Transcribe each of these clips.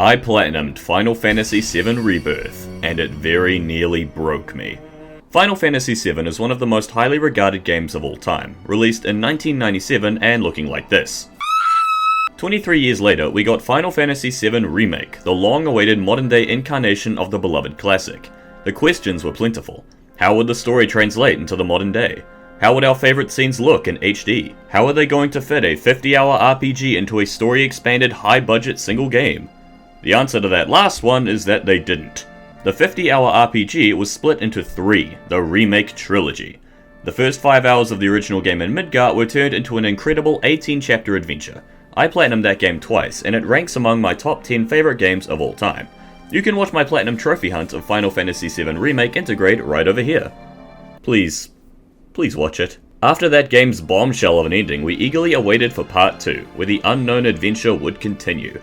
I platinumed Final Fantasy VII Rebirth, and it very nearly broke me. Final Fantasy VII is one of the most highly regarded games of all time, released in 1997 and looking like this. 23 years later, we got Final Fantasy VII Remake, the long-awaited modern-day incarnation of the beloved classic. The questions were plentiful. How would the story translate into the modern day? How would our favourite scenes look in HD? How are they going to fit a 50-hour RPG into a story-expanded, high-budget single game? The answer to that last one is that they didn't. The 50-hour RPG was split into 3, the Remake trilogy. The first 5 hours of the original game in Midgar were turned into an incredible 18-chapter adventure. I platinumed that game twice, and it ranks among my top 10 favourite games of all time. You can watch my platinum trophy hunt of Final Fantasy VII Remake Integrate right over here. Please watch it. After that game's bombshell of an ending, we eagerly awaited for part 2, where the unknown adventure would continue.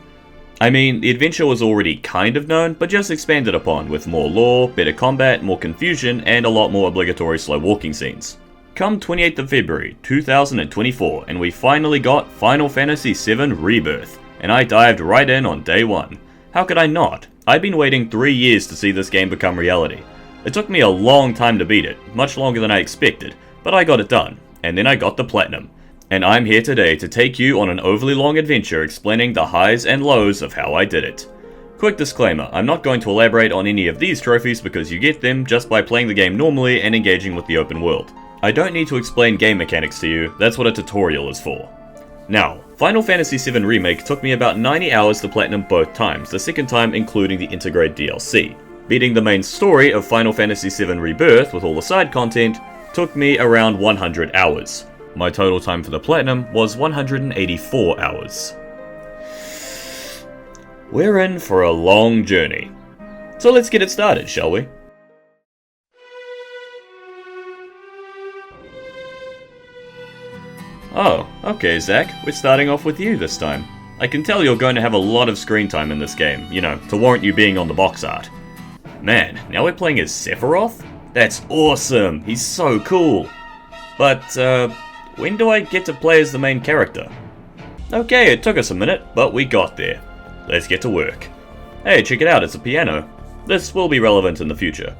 I mean, the adventure was already kind of known, but just expanded upon, with more lore, better combat, more confusion, and a lot more obligatory slow walking scenes. Come 28th of February 2024, and we finally got Final Fantasy VII Rebirth, and I dived right in on day 1. How could I not? I've been waiting 3 years to see this game become reality. It took me a long time to beat it, much longer than I expected, but I got it done, and then I got the platinum. And I'm here today to take you on an overly long adventure explaining the highs and lows of how I did it. Quick disclaimer, I'm not going to elaborate on any of these trophies because you get them just by playing the game normally and engaging with the open world. I don't need to explain game mechanics to you, that's what a tutorial is for. Now, Final Fantasy VII Remake took me about 90 hours to platinum both times, the second time including the Integrate DLC. Beating the main story of Final Fantasy VII Rebirth with all the side content took me around 100 hours. My total time for the platinum was 184 hours. We're in for a long journey. So let's get it started, shall we? Oh, okay Zach, we're starting off with you this time. I can tell you're going to have a lot of screen time in this game, you know, to warrant you being on the box art. Man, now we're playing as Sephiroth? That's awesome, he's so cool. But, when do I get to play as the main character? Okay, it took us a minute, but we got there. Let's get to work. Hey, check it out, it's a piano. This will be relevant in the future.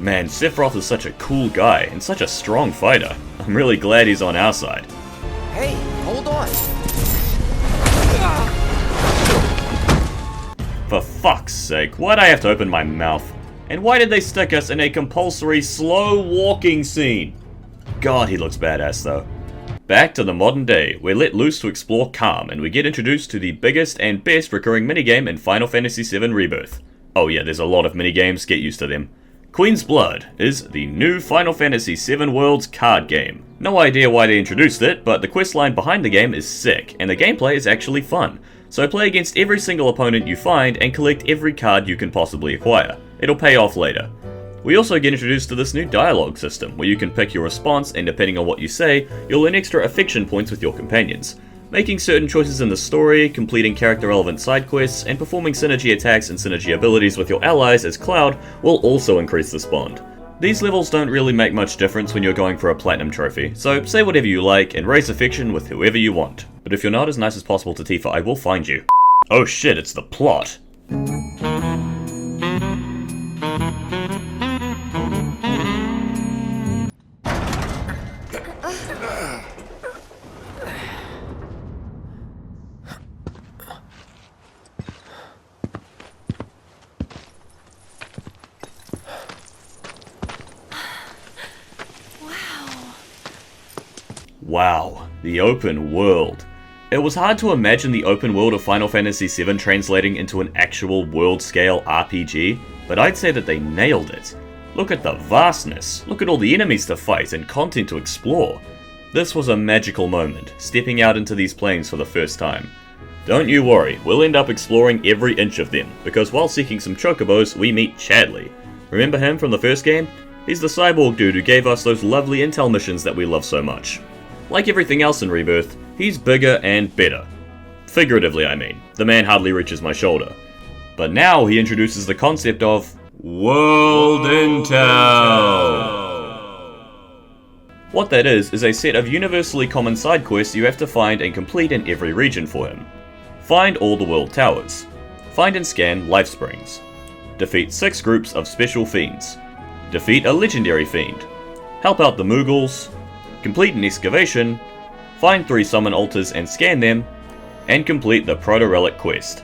Man, Sephiroth is such a cool guy, and such a strong fighter. I'm really glad he's on our side. Hey, hold on! For fuck's sake, why'd I have to open my mouth? And why did they stick us in a compulsory slow walking scene? God, he looks badass though. Back to the modern day, we're let loose to explore Calm, and we get introduced to the biggest and best recurring minigame in Final Fantasy VII Rebirth. Oh yeah, there's a lot of minigames, get used to them. Queen's Blood is the new Final Fantasy VII Worlds card game. No idea why they introduced it, but the questline behind the game is sick, and the gameplay is actually fun. So play against every single opponent you find and collect every card you can possibly acquire. It'll pay off later. We also get introduced to this new dialogue system, where you can pick your response, and depending on what you say, you'll earn extra affection points with your companions. Making certain choices in the story, completing character-relevant side quests, and performing synergy attacks and synergy abilities with your allies as Cloud will also increase this bond. These levels don't really make much difference when you're going for a platinum trophy, so say whatever you like and raise affection with whoever you want. But if you're not as nice as possible to Tifa, I will find you. Oh shit, it's the plot. Wow, the open world. It was hard to imagine the open world of Final Fantasy VII translating into an actual world-scale RPG, but I'd say that they nailed it. Look at the vastness, look at all the enemies to fight and content to explore. This was a magical moment, stepping out into these planes for the first time. Don't you worry, we'll end up exploring every inch of them, because while seeking some chocobos, we meet Chadley. Remember him from the first game? He's the cyborg dude who gave us those lovely intel missions that we love so much. Like everything else in Rebirth, he's bigger and better. Figuratively, I mean. The man hardly reaches my shoulder. But now he introduces the concept of World Intel. What that is a set of universally common side quests you have to find and complete in every region for him. Find all the world towers. Find and scan life springs. Defeat 6 groups of special fiends. Defeat a legendary fiend. Help out the Moogles. Complete an excavation. Find 3 summon altars and scan them. And complete the Proto-Relic quest.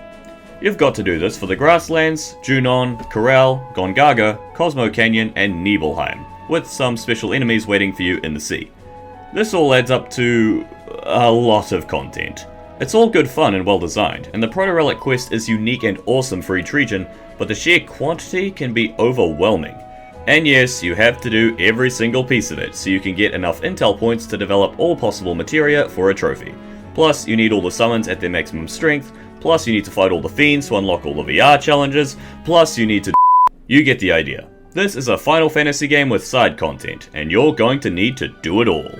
You've got to do this for the Grasslands, Junon, Corel, Gongaga, Cosmo Canyon, and Nibelheim, with some special enemies waiting for you in the sea. This all adds up to a lot of content. It's all good fun and well designed, and the Proto-Relic quest is unique and awesome for each region, but the sheer quantity can be overwhelming. And yes, you have to do every single piece of it, so you can get enough intel points to develop all possible materia for a trophy. Plus, you need all the summons at their maximum strength, plus you need to fight all the fiends to unlock all the VR challenges, plus you need to You get the idea. This is a Final Fantasy game with side content, and you're going to need to do it all.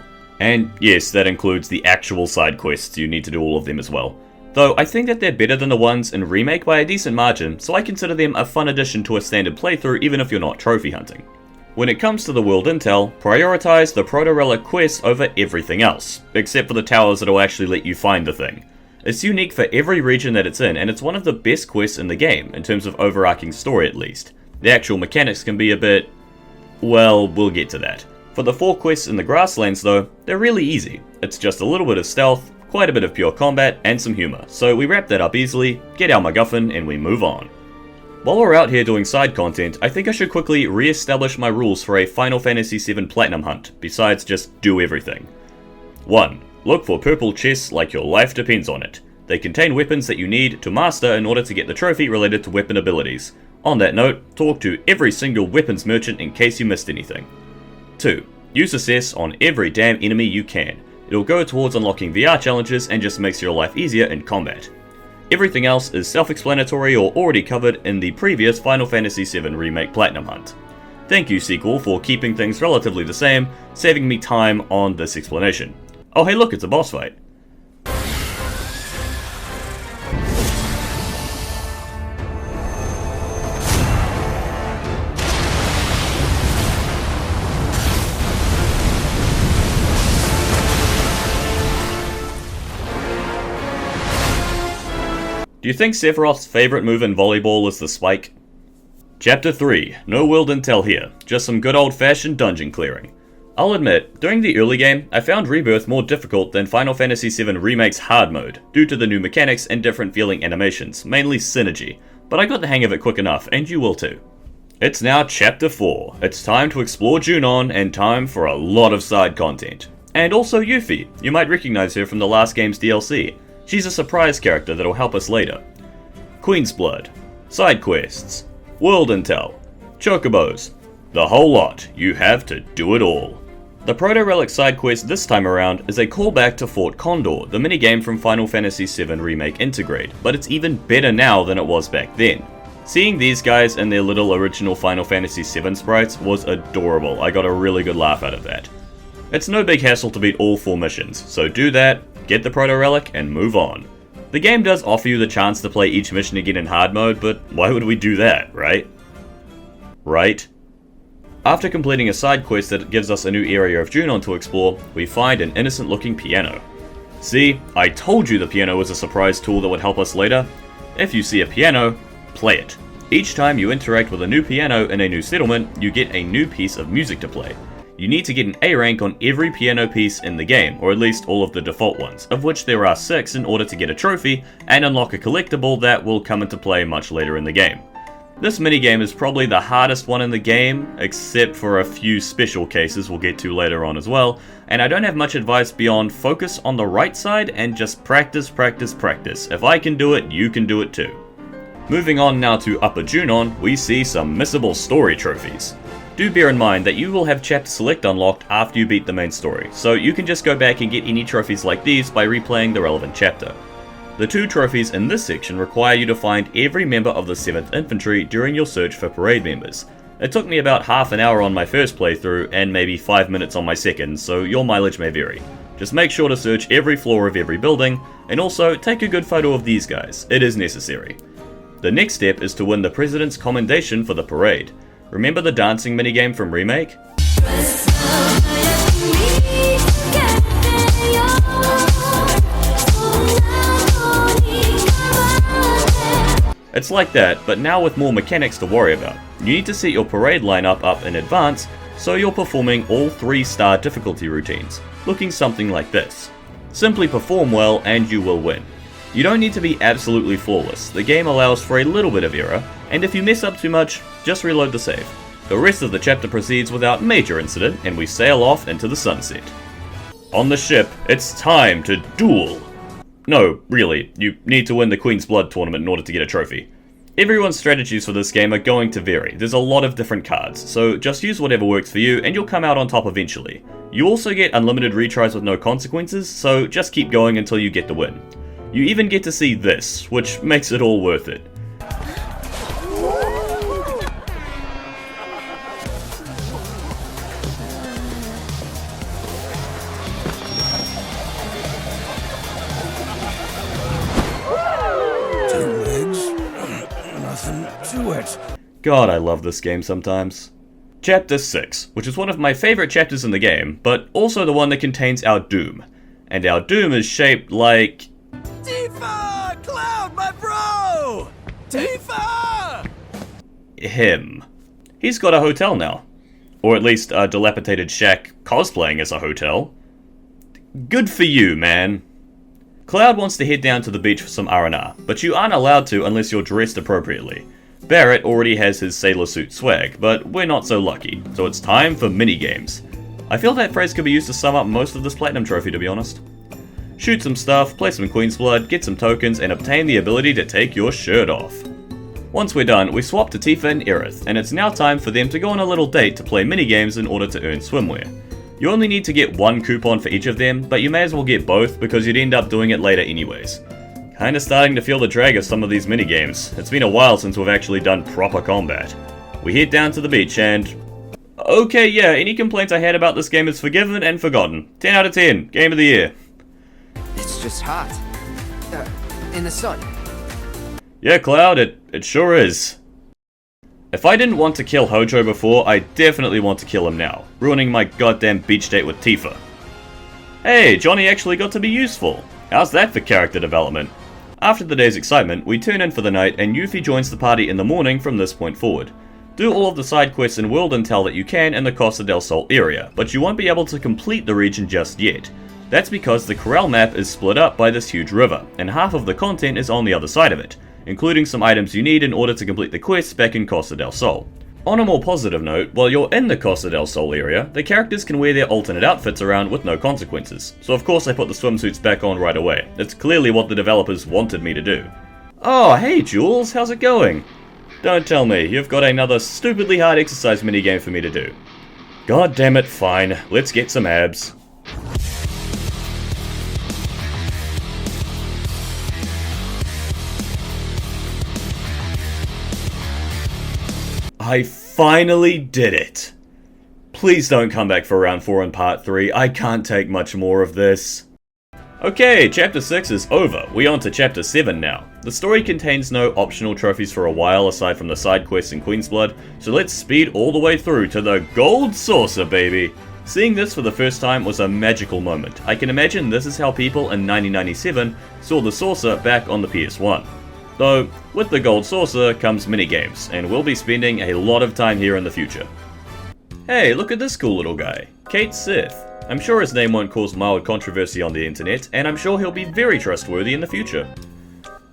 And yes, that includes the actual side quests, you need to do all of them as well. Though I think that they're better than the ones in Remake by a decent margin, so I consider them a fun addition to a standard playthrough even if you're not trophy hunting. When it comes to the world intel, prioritize the Proto-Relic quests over everything else, except for the towers that will actually let you find the thing. It's unique for every region that it's in, and it's one of the best quests in the game, in terms of overarching story at least. The actual mechanics can be a bit... well, we'll get to that. For the 4 quests in the Grasslands though, they're really easy. It's just a little bit of stealth, quite a bit of pure combat, and some humor, so we wrap that up easily, get our MacGuffin, and we move on. While we're out here doing side content, I think I should quickly re-establish my rules for a Final Fantasy VII Platinum hunt, besides just do everything. 1. Look for purple chests like your life depends on it. They contain weapons that you need to master in order to get the trophy related to weapon abilities. On that note, talk to every single weapons merchant in case you missed anything. 2. Use assess on every damn enemy you can. It'll go towards unlocking VR challenges and just makes your life easier in combat. Everything else is self-explanatory or already covered in the previous Final Fantasy VII Remake Platinum Hunt. Thank you, sequel, for keeping things relatively the same, saving me time on this explanation. Oh hey look, it's a boss fight. Do you think Sephiroth's favourite move in volleyball is the spike? Chapter 3. No world intel here, just some good old fashioned dungeon clearing. I'll admit, during the early game, I found Rebirth more difficult than Final Fantasy VII Remake's hard mode, due to the new mechanics and different feeling animations, mainly synergy, but I got the hang of it quick enough, and you will too. It's now Chapter 4, it's time to explore Junon, and time for a lot of side content. And also Yuffie, you might recognise her from the last game's DLC. She's a surprise character that'll help us later. Queen's Blood, side quests, world intel, chocobos, the whole lot, you have to do it all. The Proto-Relic side quest this time around is a callback to Fort Condor, the minigame from Final Fantasy VII Remake Intergrade, but it's even better now than it was back then. Seeing these guys and their little original Final Fantasy VII sprites was adorable, I got a really good laugh out of that. It's no big hassle to beat all 4 missions, so do that, get the Proto-Relic, and move on. The game does offer you the chance to play each mission again in hard mode, but why would we do that, right? Right? After completing a side quest that gives us a new area of Junon to explore, we find an innocent looking piano. See, I told you the piano was a surprise tool that would help us later. If you see a piano, play it. Each time you interact with a new piano in a new settlement, you get a new piece of music to play. You need to get an A rank on every piano piece in the game, or at least all of the default ones, of which there are 6 in order to get a trophy and unlock a collectible that will come into play much later in the game. This minigame is probably the hardest one in the game, except for a few special cases we'll get to later on as well, and I don't have much advice beyond focus on the right side and just practice, practice, practice. If I can do it, you can do it too. Moving on now to Upper Junon, we see some missable story trophies. Do bear in mind that you will have Chapter Select unlocked after you beat the main story, so you can just go back and get any trophies like these by replaying the relevant chapter. The 2 trophies in this section require you to find every member of the 7th Infantry during your search for parade members. It took me about half an hour on my first playthrough and maybe 5 minutes on my second, so your mileage may vary. Just make sure to search every floor of every building, and also take a good photo of these guys, it is necessary. The next step is to win the President's Commendation for the parade. Remember the dancing minigame from Remake? It's like that, but now with more mechanics to worry about. You need to set your parade lineup up in advance, so you're performing all 3-star difficulty routines, looking something like this. Simply perform well and you will win. You don't need to be absolutely flawless, the game allows for a little bit of error, and if you mess up too much, just reload the save. The rest of the chapter proceeds without major incident, and we sail off into the sunset. On the ship, it's time to duel! No, really, you need to win the Queen's Blood tournament in order to get a trophy. Everyone's strategies for this game are going to vary, there's a lot of different cards, so just use whatever works for you and you'll come out on top eventually. You also get unlimited retries with no consequences, so just keep going until you get the win. You even get to see this, which makes it all worth it. God, I love this game sometimes. Chapter 6, which is one of my favourite chapters in the game, but also the one that contains our doom. And our doom is shaped like... Tifa! Cloud, my bro! Tifa! him. He's got a hotel now. Or at least a dilapidated shack cosplaying as a hotel. Good for you, man. Cloud wants to head down to the beach for some R&R, but you aren't allowed to unless you're dressed appropriately. Barrett already has his sailor suit swag, but we're not so lucky, so it's time for minigames. I feel that phrase could be used to sum up most of this platinum trophy, to be honest. Shoot some stuff, play some Queen's Blood, get some tokens, and obtain the ability to take your shirt off. Once we're done, we swap to Tifa and Aerith, and it's now time for them to go on a little date to play minigames in order to earn swimwear. You only need to get one coupon for each of them, but you may as well get both because you'd end up doing it later anyways. Kinda starting to feel the drag of some of these minigames. It's been a while since we've actually done proper combat. We head down to the beach and... okay, yeah, any complaints I had about this game is forgiven and forgotten. 10 out of 10, game of the year. It's just hot. In the sun. Yeah, Cloud, it sure is. If I didn't want to kill Hojo before, I definitely want to kill him now, ruining my goddamn beach date with Tifa. Hey, Johnny actually got to be useful. How's that for character development? After the day's excitement, we turn in for the night and Yuffie joins the party in the morning from this point forward. Do all of the side quests and world intel that you can in the Costa del Sol area, but you won't be able to complete the region just yet. That's because the Corel map is split up by this huge river, and half of the content is on the other side of it, including some items you need in order to complete the quests back in Costa del Sol. On a more positive note, while you're in the Costa del Sol area, the characters can wear their alternate outfits around with no consequences, so of course I put the swimsuits back on right away. It's clearly what the developers wanted me to do. Oh, hey Jules, how's it going? Don't tell me, you've got another stupidly hard exercise minigame for me to do. God damn it, fine, let's get some abs. I finally did it! Please don't come back for round 4 and part 3, I can't take much more of this. Okay, chapter 6 is over, we on to chapter 7 now. The story contains no optional trophies for a while aside from the side quests in Queen's Blood, so let's speed all the way through to the gold saucer, baby! Seeing this for the first time was a magical moment. I can imagine this is how people in 1997 saw the saucer back on the PS1. Though, with the gold saucer comes minigames, and we'll be spending a lot of time here in the future. Hey, look at this cool little guy, Kate Sith. I'm sure his name won't cause mild controversy on the internet, and I'm sure he'll be very trustworthy in the future.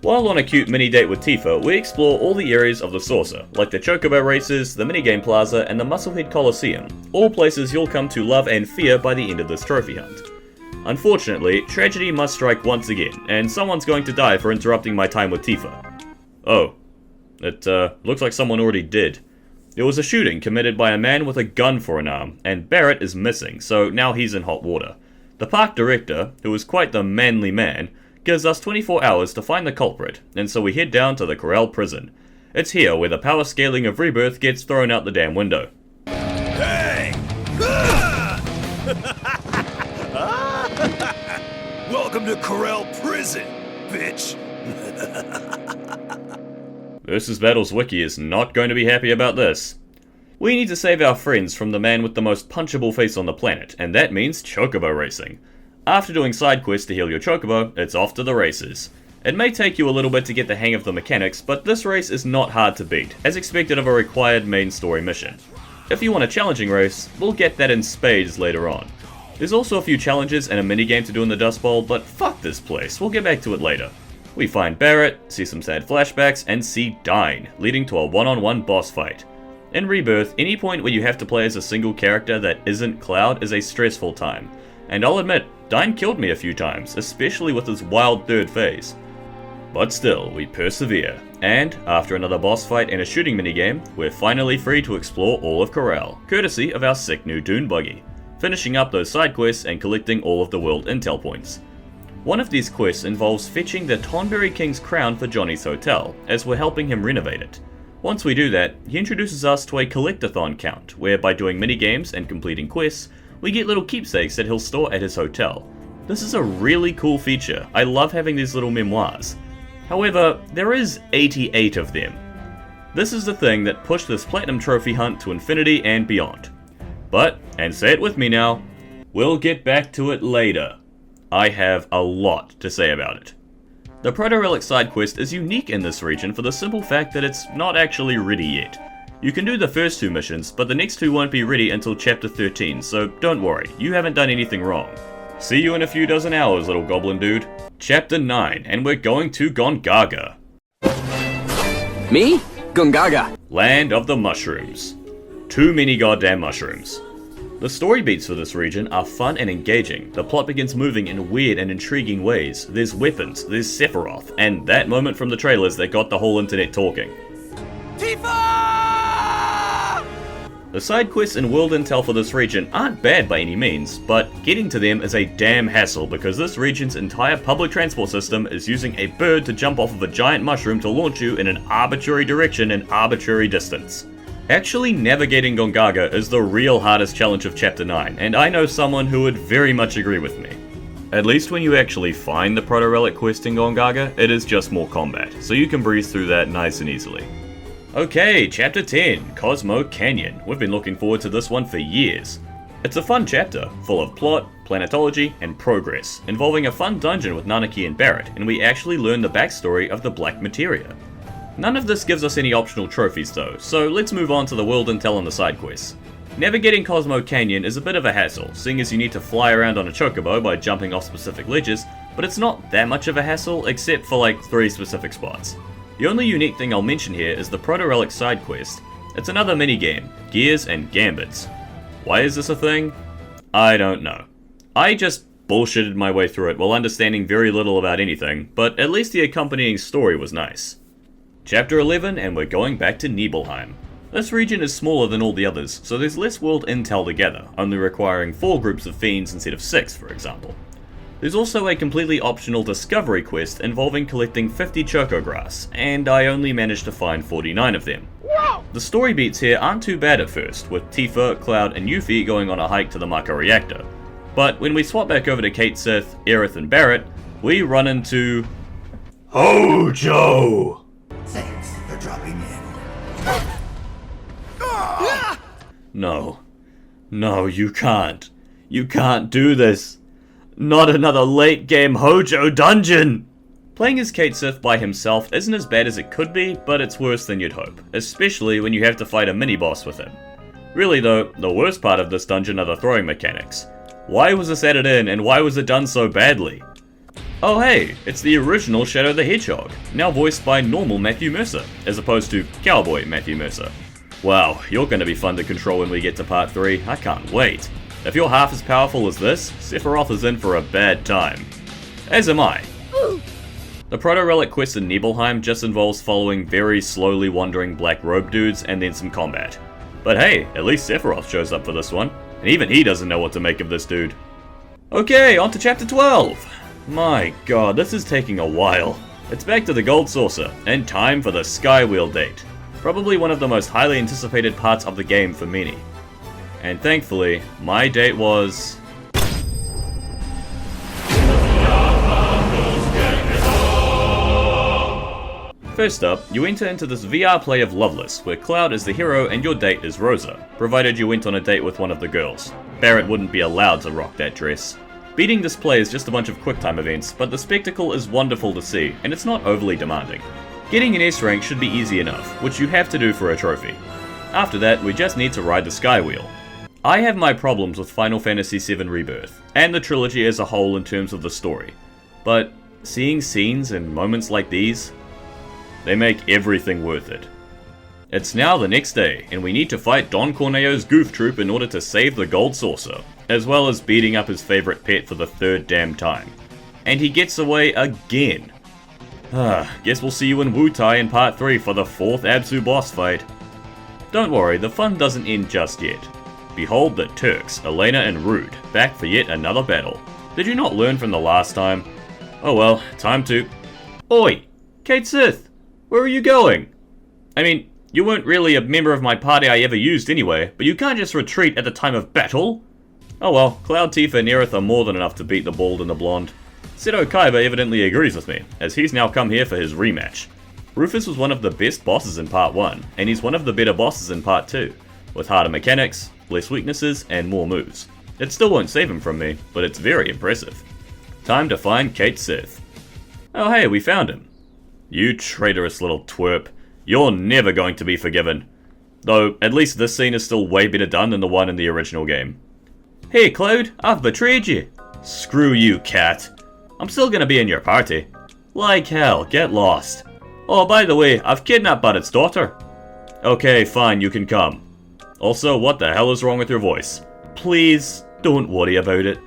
While on a cute mini date with Tifa, we explore all the areas of the saucer, like the Chocobo races, the Minigame Plaza, and the Musclehead Coliseum, all places you'll come to love and fear by the end of this trophy hunt. Unfortunately, tragedy must strike once again, and someone's going to die for interrupting my time with Tifa. Oh. It, looks like someone already did. There was a shooting committed by a man with a gun for an arm, and Barrett is missing, so now he's in hot water. The park director, who is quite the manly man, gives us 24 hours to find the culprit, and so we head down to the Corel prison. It's here where the power scaling of Rebirth gets thrown out the damn window. Hey! Welcome to Corel Prison, bitch! Versus Battles Wiki is not going to be happy about this. We need to save our friends from the man with the most punchable face on the planet, and that means Chocobo racing. After doing side quests to heal your Chocobo, it's off to the races. It may take you a little bit to get the hang of the mechanics, but this race is not hard to beat, as expected of a required main story mission. If you want a challenging race, we'll get that in spades later on. There's also a few challenges and a minigame to do in the Dust Bowl, but fuck this place, we'll get back to it later. We find Barret, see some sad flashbacks, and see Dine, leading to a one-on-one boss fight. In Rebirth, any point where you have to play as a single character that isn't Cloud is a stressful time. And I'll admit, Dine killed me a few times, especially with his wild third phase. But still, we persevere, and after another boss fight and a shooting minigame, we're finally free to explore all of Corel, courtesy of our sick new dune buggy, finishing up those side quests and collecting all of the world intel points. One of these quests involves fetching the Tonberry King's crown for Johnny's hotel, as we're helping him renovate it. Once we do that, he introduces us to a collectathon count, where by doing minigames and completing quests, we get little keepsakes that he'll store at his hotel. This is a really cool feature, I love having these little memoirs. However, there is 88 of them. This is the thing that pushed this platinum trophy hunt to infinity and beyond. But, and say it with me now, we'll get back to it later. I have a lot to say about it. The Proto-Relic side quest is unique in this region for the simple fact that it's not actually ready yet. You can do the first 2 missions, but the next 2 won't be ready until chapter 13, so don't worry, you haven't done anything wrong. See you in a few dozen hours, little goblin dude. Chapter 9, and we're going to Gongaga. Me? Gongaga. Land of the Mushrooms. Too many goddamn mushrooms. The story beats for this region are fun and engaging. The plot begins moving in weird and intriguing ways. There's weapons, there's Sephiroth, and that moment from the trailers that got the whole internet talking. Tifa! The side quests and world intel for this region aren't bad by any means, but getting to them is a damn hassle because this region's entire public transport system is using a bird to jump off of a giant mushroom to launch you in an arbitrary direction and arbitrary distance. Actually navigating Gongaga is the real hardest challenge of Chapter 9, and I know someone who would very much agree with me. At least when you actually find the Proto-Relic quest in Gongaga, it is just more combat, so you can breeze through that nice and easily. Okay, Chapter 10, Cosmo Canyon. We've been looking forward to this one for years. It's a fun chapter, full of plot, planetology, and progress, involving a fun dungeon with Nanaki and Barret, and we actually learn the backstory of the Black Materia. None of this gives us any optional trophies though, so let's move on to the world intel and the side quests. Navigating Cosmo Canyon is a bit of a hassle, seeing as you need to fly around on a chocobo by jumping off specific ledges, but it's not that much of a hassle except for like 3 specific spots. The only unique thing I'll mention here is the Proto-Relic side quest. It's another minigame, Gears and Gambits. Why is this a thing? I don't know. I just bullshitted my way through it while understanding very little about anything, but at least the accompanying story was nice. Chapter 11, and we're going back to Nibelheim. This region is smaller than all the others, so there's less world intel together, only requiring 4 groups of fiends instead of 6, for example. There's also a completely optional discovery quest involving collecting 50 chocograss, and I only managed to find 49 of them. The story beats here aren't too bad at first, with Tifa, Cloud, and Yuffie going on a hike to the Mako reactor. But when we swap back over to Cait Sith, Aerith, and Barret, we run into... Hojo! Thanks for dropping in. No. No, you can't. You can't do this. Not another late game Hojo dungeon! Playing as Cait Sith by himself isn't as bad as it could be, but it's worse than you'd hope, especially when you have to fight a mini-boss with him. Really though, the worst part of this dungeon are the throwing mechanics. Why was this added in, and why was it done so badly? Oh hey, it's the original Shadow the Hedgehog, now voiced by normal Matthew Mercer, as opposed to Cowboy Matthew Mercer. Wow, you're going to be fun to control when we get to part 3, I can't wait. If you're half as powerful as this, Sephiroth is in for a bad time. As am I. The Proto-Relic quest in Nibelheim just involves following very slowly wandering black robe dudes and then some combat. But hey, at least Sephiroth shows up for this one, and even he doesn't know what to make of this dude. Okay, on to chapter 12! My god, this is taking a while. It's back to the Gold Saucer, and time for the Skywheel date. Probably one of the most highly anticipated parts of the game for many. And thankfully, my date was... First up, you enter into this VR play of Loveless, where Cloud is the hero and your date is Rosa, provided you went on a date with one of the girls. Barret wouldn't be allowed to rock that dress. Beating this play is just a bunch of quicktime events, but the spectacle is wonderful to see, and it's not overly demanding. Getting an S rank should be easy enough, which you have to do for a trophy. After that, we just need to ride the Sky Wheel. I have my problems with Final Fantasy VII Rebirth, and the trilogy as a whole in terms of the story, but seeing scenes and moments like these, they make everything worth it. It's now the next day, and we need to fight Don Corneo's goof troop in order to save the gold saucer, as well as beating up his favorite pet for the third damn time. And he gets away again. Guess we'll see you in Wutai in part 3 for the 4th Absu boss fight. Don't worry, the fun doesn't end just yet. Behold the Turks, Elena and Rude, back for yet another battle. Did you not learn from the last time? Oh well, time to... Oi! Kate Sith! Where are you going? I mean, you weren't really a member of my party I ever used anyway, but you can't just retreat at the time of battle. Oh well, Cloud, Tifa and Aerith are more than enough to beat the bald and the blonde. Seto Kaiba evidently agrees with me, as he's now come here for his rematch. Rufus was one of the best bosses in part 1, and he's one of the better bosses in part 2, with harder mechanics, less weaknesses, and more moves. It still won't save him from me, but it's very impressive. Time to find Kate Sith. Oh hey, we found him. You traitorous little twerp. You're never going to be forgiven. Though, at least this scene is still way better done than the one in the original game. Hey Cloud, I've betrayed you. Screw you, cat. I'm still gonna be in your party. Like hell, get lost. Oh, by the way, I've kidnapped Barrett's daughter. Okay, fine, you can come. Also, what the hell is wrong with your voice? Please, don't worry about it.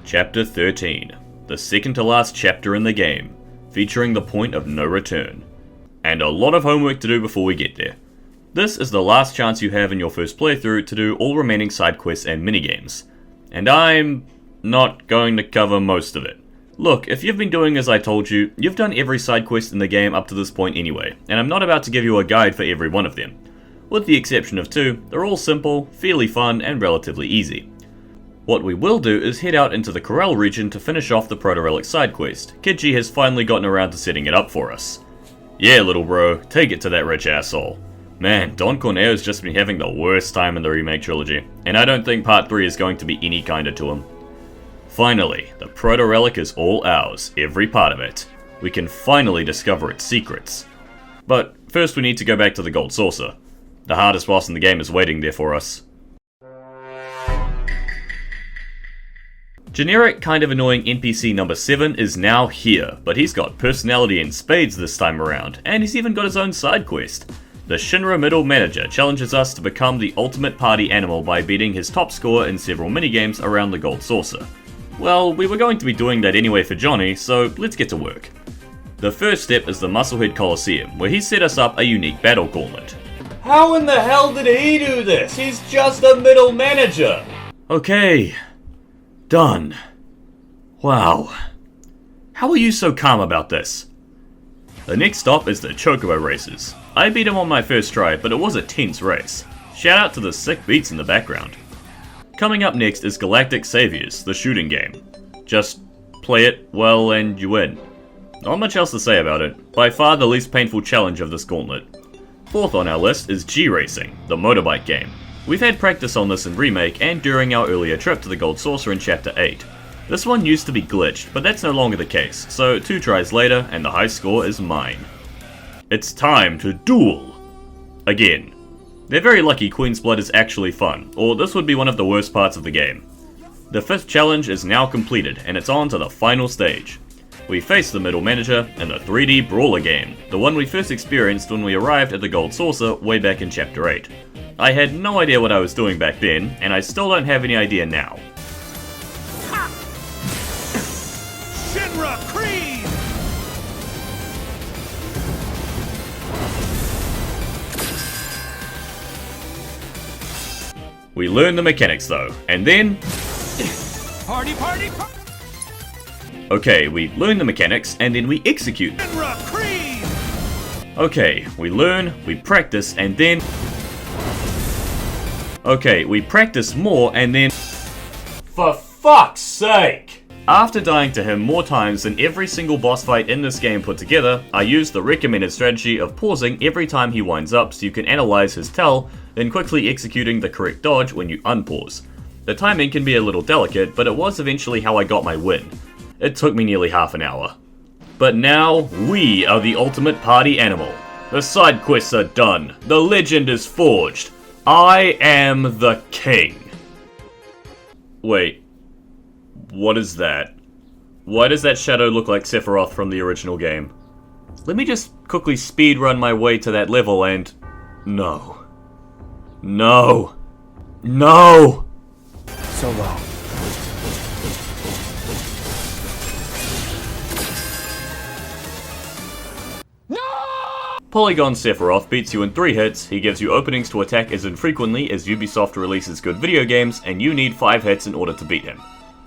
Chapter 13. The second to last chapter in the game, featuring the point of no return. And a lot of homework to do before we get there. This is the last chance you have in your first playthrough to do all remaining side quests and minigames. And I'm not going to cover most of it. Look, if you've been doing as I told you, you've done every side quest in the game up to this point anyway, and I'm not about to give you a guide for every one of them. With the exception of 2, they're all simple, fairly fun, and relatively easy. What we will do is head out into the Corel region to finish off the Proto-Relic side quest. Kidji has finally gotten around to setting it up for us. Yeah, little bro, take it to that rich asshole. Man, Don Corneo's just been having the worst time in the Remake trilogy, and I don't think part 3 is going to be any kinder to him. Finally, the Proto-Relic is all ours, every part of it. We can finally discover its secrets. But first we need to go back to the Gold Saucer. The hardest boss in the game is waiting there for us. Generic, kind of annoying NPC number 7 is now here, but he's got personality in spades this time around, and he's even got his own side quest. The Shinra Middle Manager challenges us to become the ultimate party animal by beating his top score in several minigames around the Gold Saucer. Well, we were going to be doing that anyway for Johnny, so let's get to work. The first step is the Musclehead Coliseum, where he set us up a unique battle gauntlet. How in the hell did he do this? He's just a middle manager! Okay. Done. Wow. How are you so calm about this? The next stop is the Chocobo races. I beat him on my first try, but it was a tense race. Shout out to the sick beats in the background. Coming up next is Galactic Saviors, the shooting game. Just play it well and you win. Not much else to say about it. By far the least painful challenge of this gauntlet. Fourth on our list is G-Racing, the motorbike game. We've had practice on this in Remake and during our earlier trip to the Gold Saucer in Chapter 8. This one used to be glitched, but that's no longer the case, so 2 tries later and the high score is mine. It's time to duel! Again. They're very lucky Queen's Blood is actually fun, or this would be one of the worst parts of the game. The 5th challenge is now completed, and it's on to the final stage. We face the middle manager in the 3D Brawler game, the one we first experienced when we arrived at the Gold Saucer way back in Chapter 8. I had no idea what I was doing back then, and I still don't have any idea now. Shinra Creed! We learn the mechanics though, and then... Party! Okay, we learn the mechanics, and then we execute. Shinra Creed! Okay, we learn, we practice, and then... Okay, we practice more, and then... For fuck's sake! After dying to him more times than every single boss fight in this game put together, I used the recommended strategy of pausing every time he winds up so you can analyze his tell then quickly executing the correct dodge when you unpause. The timing can be a little delicate, but it was eventually how I got my win. It took me nearly half an hour. But now, we are the ultimate party animal. The side quests are done. The legend is forged. I am the king. Wait. What is that? Why does that shadow look like Sephiroth from the original game? Let me just quickly speedrun my way to that level and... No. No. No! So long. Polygon Sephiroth beats you in 3 hits, he gives you openings to attack as infrequently as Ubisoft releases good video games, and you need 5 hits in order to beat him.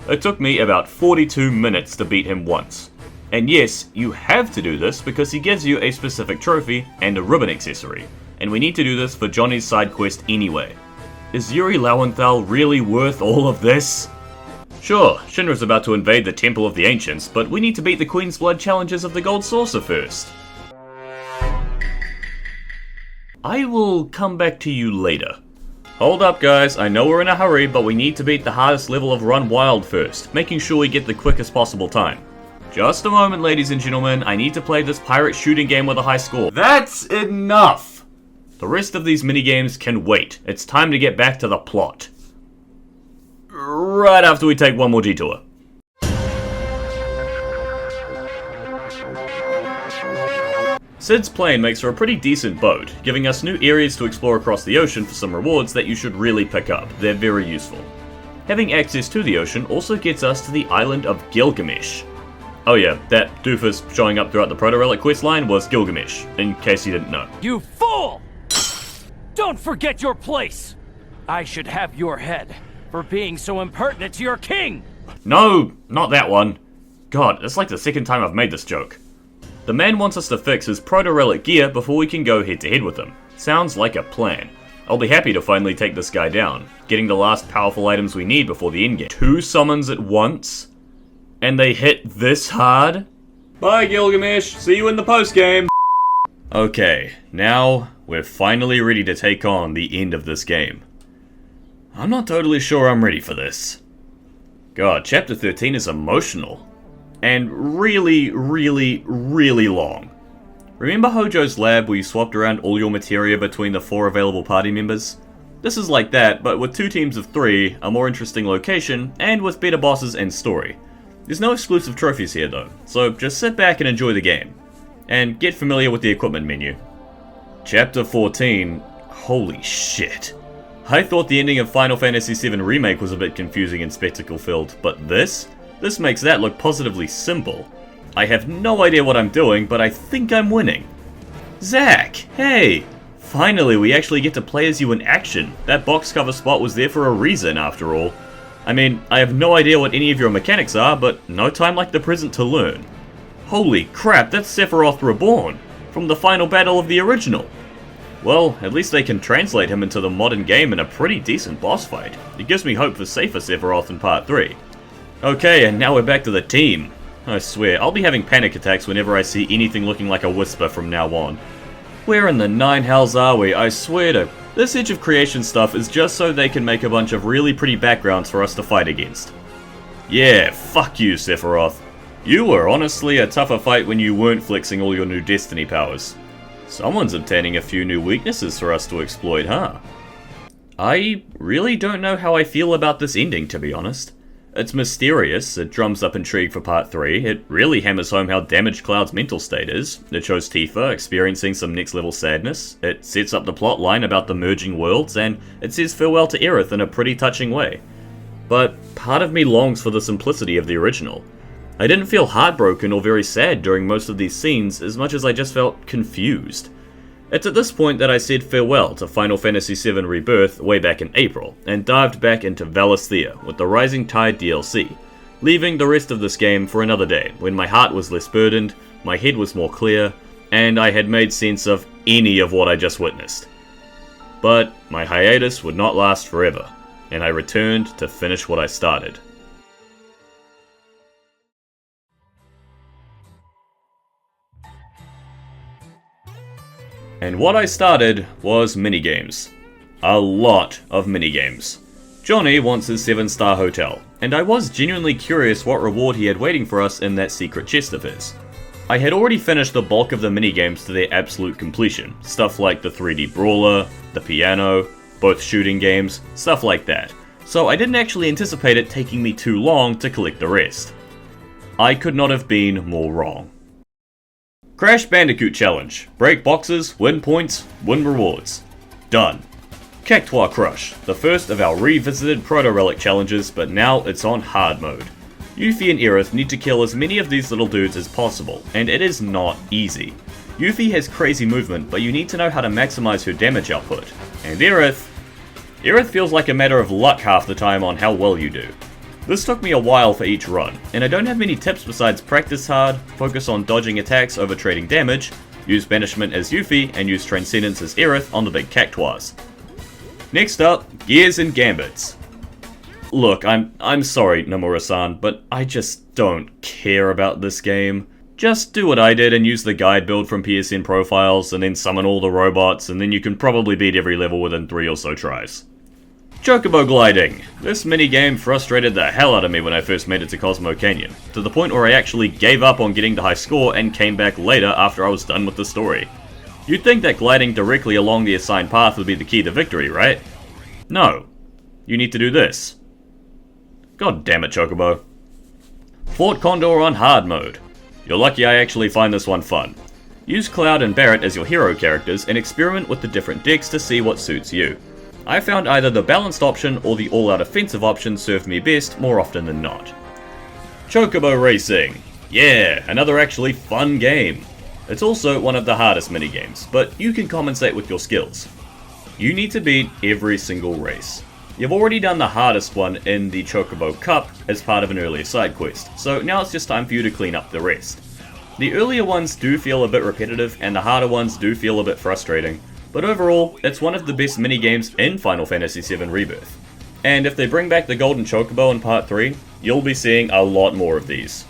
It took me about 42 minutes to beat him once. And yes, you have to do this because he gives you a specific trophy and a ribbon accessory, and we need to do this for Johnny's side quest anyway. Is Yuri Lowenthal really worth all of this? Sure, Shinra's about to invade the Temple of the Ancients, but we need to beat the Queen's Blood challenges of the Gold Saucer first. I will come back to you later. Hold up guys, I know we're in a hurry, but we need to beat the hardest level of Run Wild first, making sure we get the quickest possible time. Just a moment ladies and gentlemen, I need to play this pirate shooting game with a high score. That's enough! The rest of these minigames can wait, it's time to get back to the plot. Right after we take one more detour. Cid's plane makes for a pretty decent boat, giving us new areas to explore across the ocean for some rewards that you should really pick up. They're very useful. Having access to the ocean also gets us to the island of Gilgamesh. Oh yeah, that doofus showing up throughout the Proto-Relic questline was Gilgamesh, in case you didn't know. You fool! Don't forget your place! I should have your head for being so impertinent to your king! No, not that one. God, it's like the second time I've made this joke. The man wants us to fix his Proto-Relic gear before we can go head to head with him. Sounds like a plan. I'll be happy to finally take this guy down, getting the last powerful items we need before the endgame. 2 summons at once? And they hit this hard? Bye Gilgamesh, see you in the postgame! Okay, now we're finally ready to take on the end of this game. I'm not totally sure I'm ready for this. God, chapter 13 is emotional. And really, really, really long. Remember Hojo's lab where you swapped around all your materia between the 4 available party members? This is like that, but with 2 teams of 3, a more interesting location, and with better bosses and story. There's no exclusive trophies here though, so just sit back and enjoy the game. And get familiar with the equipment menu. Chapter 14, holy shit. I thought the ending of Final Fantasy VII Remake was a bit confusing and spectacle filled, but this makes that look positively simple. I have no idea what I'm doing, but I think I'm winning. Zach, hey! Finally, we actually get to play as you in action. That box cover spot was there for a reason, after all. I mean, I have no idea what any of your mechanics are, but no time like the present to learn. Holy crap, that's Sephiroth Reborn, from the final battle of the original. Well, at least they can translate him into the modern game in a pretty decent boss fight. It gives me hope for safer Sephiroth in Part 3. Okay, and now we're back to the team. I swear, I'll be having panic attacks whenever I see anything looking like a whisper from now on. Where in the 9 hells are we? I swear to... This Edge of Creation stuff is just so they can make a bunch of really pretty backgrounds for us to fight against. Yeah, fuck you, Sephiroth. You were honestly a tougher fight when you weren't flexing all your new Destiny powers. Someone's obtaining a few new weaknesses for us to exploit, huh? I really don't know how I feel about this ending, to be honest. It's mysterious, it drums up intrigue for Part 3, it really hammers home how damaged Cloud's mental state is, it shows Tifa experiencing some next level sadness, it sets up the plot line about the merging worlds, and it says farewell to Aerith in a pretty touching way. But part of me longs for the simplicity of the original. I didn't feel heartbroken or very sad during most of these scenes as much as I just felt confused. It's at this point that I said farewell to Final Fantasy VII Rebirth way back in April, and dived back into Valisthea with the Rising Tide DLC, leaving the rest of this game for another day, when my heart was less burdened, my head was more clear, and I had made sense of any of what I just witnessed. But my hiatus would not last forever, and I returned to finish what I started. And what I started was minigames. A lot of minigames. Johnny wants his 7-star hotel, and I was genuinely curious what reward he had waiting for us in that secret chest of his. I had already finished the bulk of the minigames to their absolute completion, stuff like the 3D brawler, the piano, both shooting games, stuff like that, so I didn't actually anticipate it taking me too long to collect the rest. I could not have been more wrong. Crash Bandicoot Challenge. Break boxes, win points, win rewards. Done. Cactuar Crush, the first of our revisited Proto-Relic challenges, but now it's on hard mode. Yuffie and Aerith need to kill as many of these little dudes as possible, and it is not easy. Yuffie has crazy movement, but you need to know how to maximize her damage output. And Aerith feels like a matter of luck half the time on how well you do. This took me a while for each run, and I don't have many tips besides practice hard, focus on dodging attacks over trading damage, use Banishment as Yuffie, and use Transcendence as Aerith on the big Cactuars. Next up, Gears and Gambits. Look, I'm sorry, Nomura-san, but I just don't care about this game. Just do what I did and use the guide build from PSN Profiles, and then summon all the robots, and then you can probably beat every level within 3 or so tries. Chocobo Gliding. This minigame frustrated the hell out of me when I first made it to Cosmo Canyon, to the point where I actually gave up on getting the high score and came back later after I was done with the story. You'd think that gliding directly along the assigned path would be the key to victory, right? No. You need to do this. God damn it, Chocobo. Fort Condor on hard mode. You're lucky I actually find this one fun. Use Cloud and Barret as your hero characters and experiment with the different decks to see what suits you. I found either the balanced option or the all-out offensive option served me best more often than not. Chocobo Racing. Yeah, another actually fun game. It's also one of the hardest minigames, but you can compensate with your skills. You need to beat every single race. You've already done the hardest one in the Chocobo Cup as part of an earlier side quest, so now it's just time for you to clean up the rest. The earlier ones do feel a bit repetitive and the harder ones do feel a bit frustrating, but overall, it's one of the best minigames in Final Fantasy VII Rebirth. And if they bring back the Golden Chocobo in Part 3, you'll be seeing a lot more of these.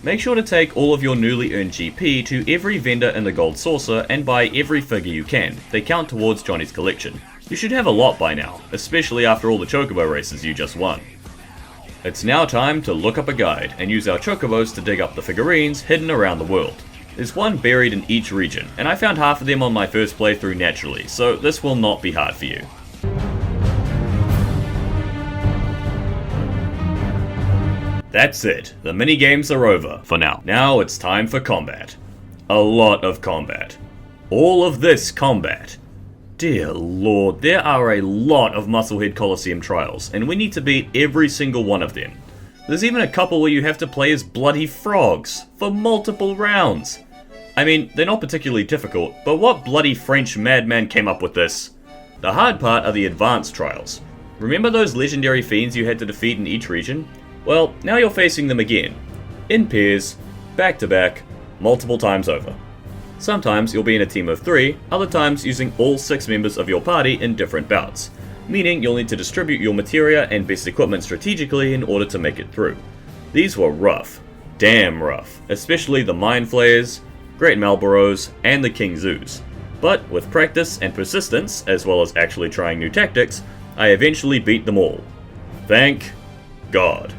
Make sure to take all of your newly earned GP to every vendor in the Gold Saucer and buy every figure you can. They count towards Johnny's collection. You should have a lot by now, especially after all the Chocobo races you just won. It's now time to look up a guide and use our Chocobos to dig up the figurines hidden around the world. There's one buried in each region, and I found half of them on my first playthrough naturally, so this will not be hard for you. That's it, the minigames are over, for now. Now it's time for combat. A lot of combat. All of this combat. Dear lord, there are a lot of Musclehead Coliseum trials, and we need to beat every single one of them. There's even a couple where you have to play as bloody frogs, for multiple rounds. I mean, they're not particularly difficult, but what bloody French madman came up with this? The hard part are the advanced trials. Remember those legendary fiends you had to defeat in each region? Well, now you're facing them again. In pairs, back to back, multiple times over. Sometimes you'll be in a team of 3, other times using all 6 members of your party in different bouts, meaning you'll need to distribute your materia and best equipment strategically in order to make it through. These were rough. Damn rough. Especially the Mind Flayers, Great Malboros, and the King Zoos. But with practice and persistence, as well as actually trying new tactics, I eventually beat them all. Thank God.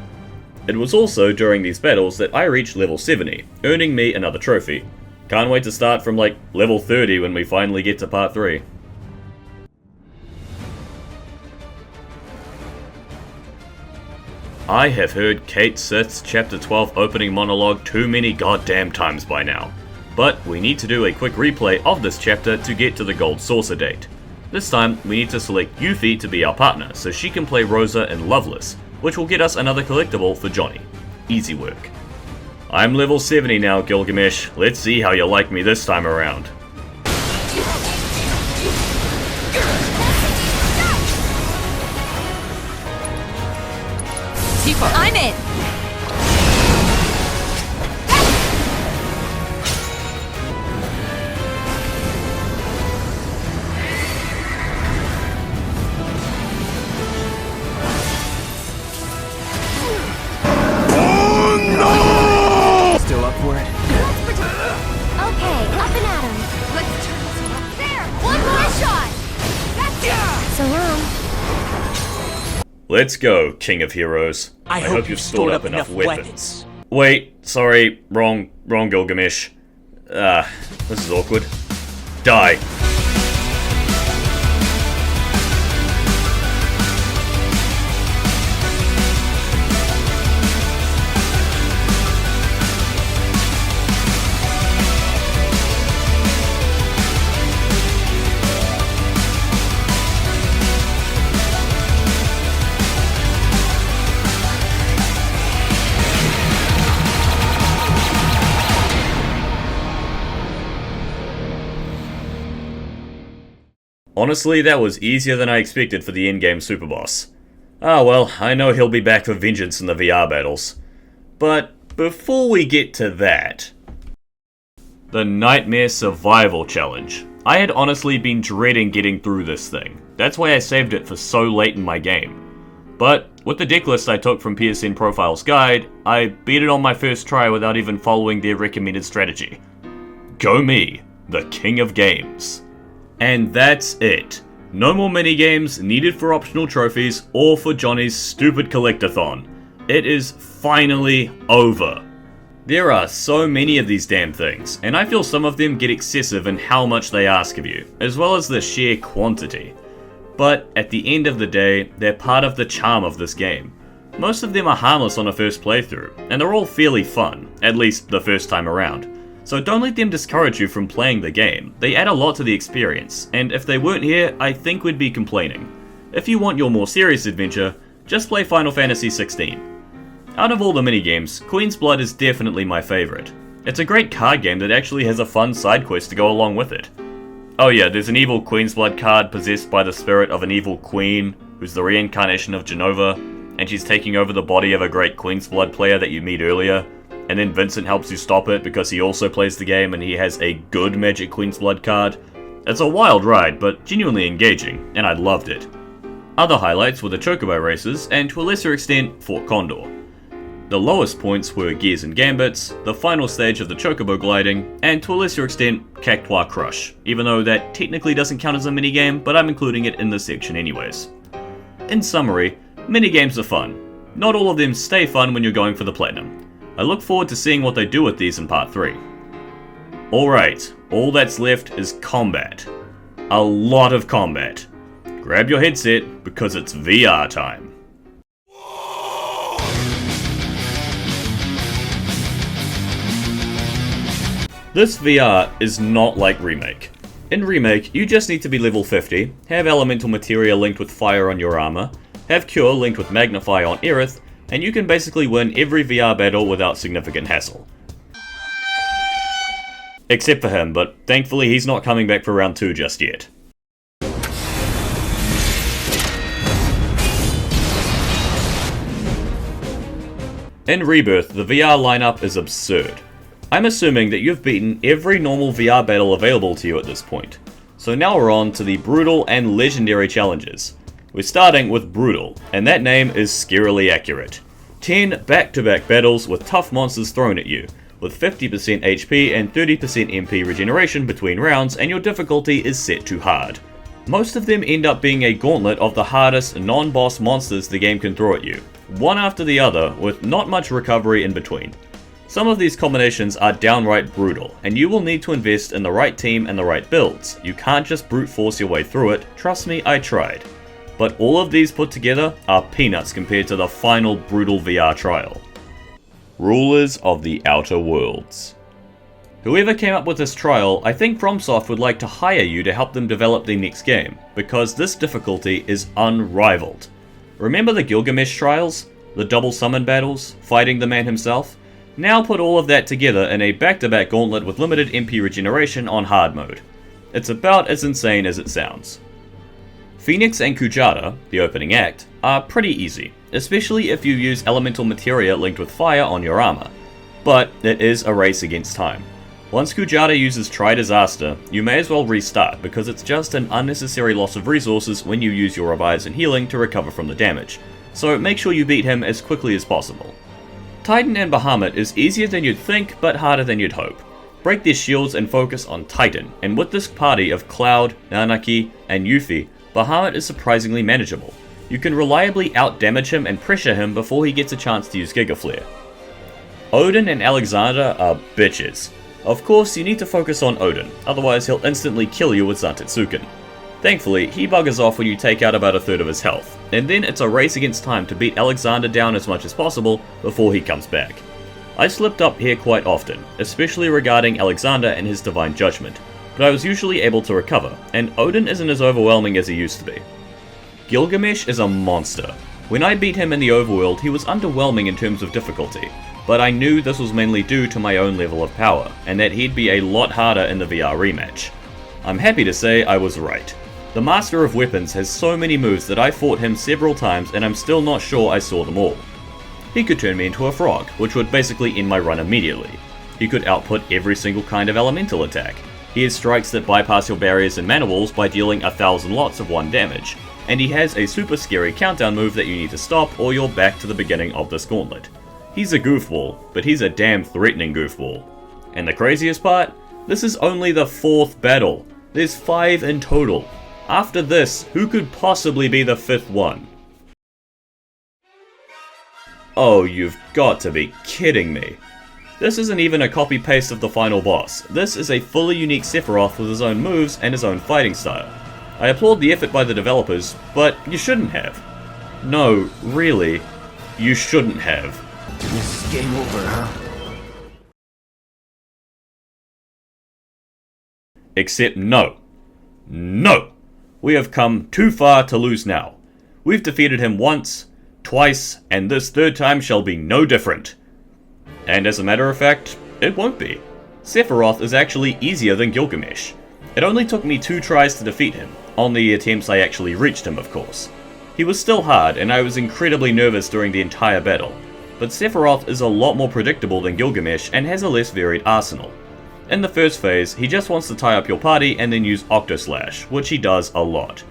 It was also during these battles that I reached level 70, earning me another trophy. Can't wait to start from like level 30 when we finally get to part 3. I have heard Kate Sith's chapter 12 opening monologue too many goddamn times by now, but we need to do a quick replay of this chapter to get to the Gold Saucer date. This time we need to select Yuffie to be our partner so she can play Rosa in Loveless, which will get us another collectible for Johnny. Easy work. I'm level 70 now, Gilgamesh. Let's see how you like me this time around. I'm in! Still up for it? Okay, up and at 'em. Let's turn this one. There! One more shot! That's it! So long. Let's go, King of Heroes. I hope you've stored up enough weapons. Wait, sorry, wrong Gilgamesh. This is awkward. Die. Honestly, that was easier than I expected for the endgame super boss. Ah well, I know he'll be back for vengeance in the VR battles. But before we get to that... The Nightmare Survival Challenge. I had honestly been dreading getting through this thing. That's why I saved it for so late in my game. But with the deck list I took from PSN Profile's guide, I beat it on my first try without even following their recommended strategy. Go me, the king of games. And that's it. No more minigames needed for optional trophies or for Johnny's stupid collectathon. It is finally over. There are so many of these damn things, and I feel some of them get excessive in how much they ask of you, as well as the sheer quantity. But at the end of the day, they're part of the charm of this game. Most of them are harmless on a first playthrough, and they're all fairly fun, at least the first time around. So don't let them discourage you from playing the game. They add a lot to the experience, and if they weren't here, I think we'd be complaining. If you want your more serious adventure, just play Final Fantasy XVI. Out of all the minigames, Queen's Blood is definitely my favourite. It's a great card game that actually has a fun side quest to go along with it. Oh yeah, there's an evil Queen's Blood card possessed by the spirit of an evil queen, who's the reincarnation of Genova, and she's taking over the body of a great Queen's Blood player that you meet earlier. And then Vincent helps you stop it because he also plays the game and he has a good Magic Queen's Blood card. It's a wild ride, but genuinely engaging, and I loved it. Other highlights were the Chocobo races, and to a lesser extent, Fort Condor. The lowest points were Gears and Gambits, the final stage of the Chocobo gliding, and to a lesser extent, Cactuar Crush, even though that technically doesn't count as a minigame, but I'm including it in this section anyways. In summary, minigames are fun. Not all of them stay fun when you're going for the platinum. I look forward to seeing what they do with these in part 3. Alright, all that's left is combat. A lot of combat. Grab your headset, because it's VR time. This VR is not like Remake. In Remake, you just need to be level 50, have Elemental Materia linked with Fire on your armor, have Cure linked with Magnify on Aerith, and you can basically win every VR battle without significant hassle. Except for him, but thankfully he's not coming back for round 2 just yet. In Rebirth, the VR lineup is absurd. I'm assuming that you've beaten every normal VR battle available to you at this point. So now we're on to the Brutal and Legendary challenges. We're starting with Brutal, and that name is scarily accurate. 10 back-to-back battles with tough monsters thrown at you, with 50% HP and 30% MP regeneration between rounds, and your difficulty is set to hard. Most of them end up being a gauntlet of the hardest non-boss monsters the game can throw at you, one after the other with not much recovery in between. Some of these combinations are downright brutal, and you will need to invest in the right team and the right builds. You can't just brute force your way through it, trust me, I tried. But all of these put together are peanuts compared to the final brutal VR trial. Rulers of the Outer Worlds. Whoever came up with this trial, I think FromSoft would like to hire you to help them develop their next game, because this difficulty is unrivaled. Remember the Gilgamesh trials? The double summon battles? Fighting the man himself? Now put all of that together in a back-to-back gauntlet with limited MP regeneration on hard mode. It's about as insane as it sounds. Phoenix and Kujata, the opening act, are pretty easy, especially if you use elemental materia linked with fire on your armor. But it is a race against time. Once Kujata uses Tri-Disaster, you may as well restart because it's just an unnecessary loss of resources when you use your revives and healing to recover from the damage, so make sure you beat him as quickly as possible. Titan and Bahamut is easier than you'd think, but harder than you'd hope. Break their shields and focus on Titan, and with this party of Cloud, Nanaki, and Yuffie, Bahamut is surprisingly manageable. You can reliably outdamage him and pressure him before he gets a chance to use Giga Flare. Odin and Alexander are bitches. Of course, you need to focus on Odin, otherwise he'll instantly kill you with Zantetsuken. Thankfully, he buggers off when you take out about a third of his health, and then it's a race against time to beat Alexander down as much as possible before he comes back. I slipped up here quite often, especially regarding Alexander and his Divine Judgment, but I was usually able to recover, and Odin isn't as overwhelming as he used to be. Gilgamesh is a monster. When I beat him in the overworld, he was underwhelming in terms of difficulty, but I knew this was mainly due to my own level of power, and that he'd be a lot harder in the VR rematch. I'm happy to say I was right. The Master of Weapons has so many moves that I fought him several times and I'm still not sure I saw them all. He could turn me into a frog, which would basically end my run immediately. He could output every single kind of elemental attack. He has strikes that bypass your barriers and mana walls by dealing 1,000 lots of 1 damage, and he has a super scary countdown move that you need to stop or you're back to the beginning of this gauntlet. He's a goofball, but he's a damn threatening goofball. And the craziest part? This is only the 4th battle. There's 5 in total. After this, who could possibly be the 5th one? Oh, you've got to be kidding me. This isn't even a copy-paste of the final boss. This is a fully unique Sephiroth with his own moves and his own fighting style. I applaud the effort by the developers, but you shouldn't have. No, really, you shouldn't have. This is game over, huh? Except no. No! We have come too far to lose now. We've defeated him once, twice, and this 3rd time shall be no different. And as a matter of fact, it won't be. Sephiroth is actually easier than Gilgamesh. It only took me 2 tries to defeat him, on the attempts I actually reached him of course. He was still hard and I was incredibly nervous during the entire battle, but Sephiroth is a lot more predictable than Gilgamesh and has a less varied arsenal. In the first phase, he just wants to tie up your party and then use Octoslash, which he does a lot.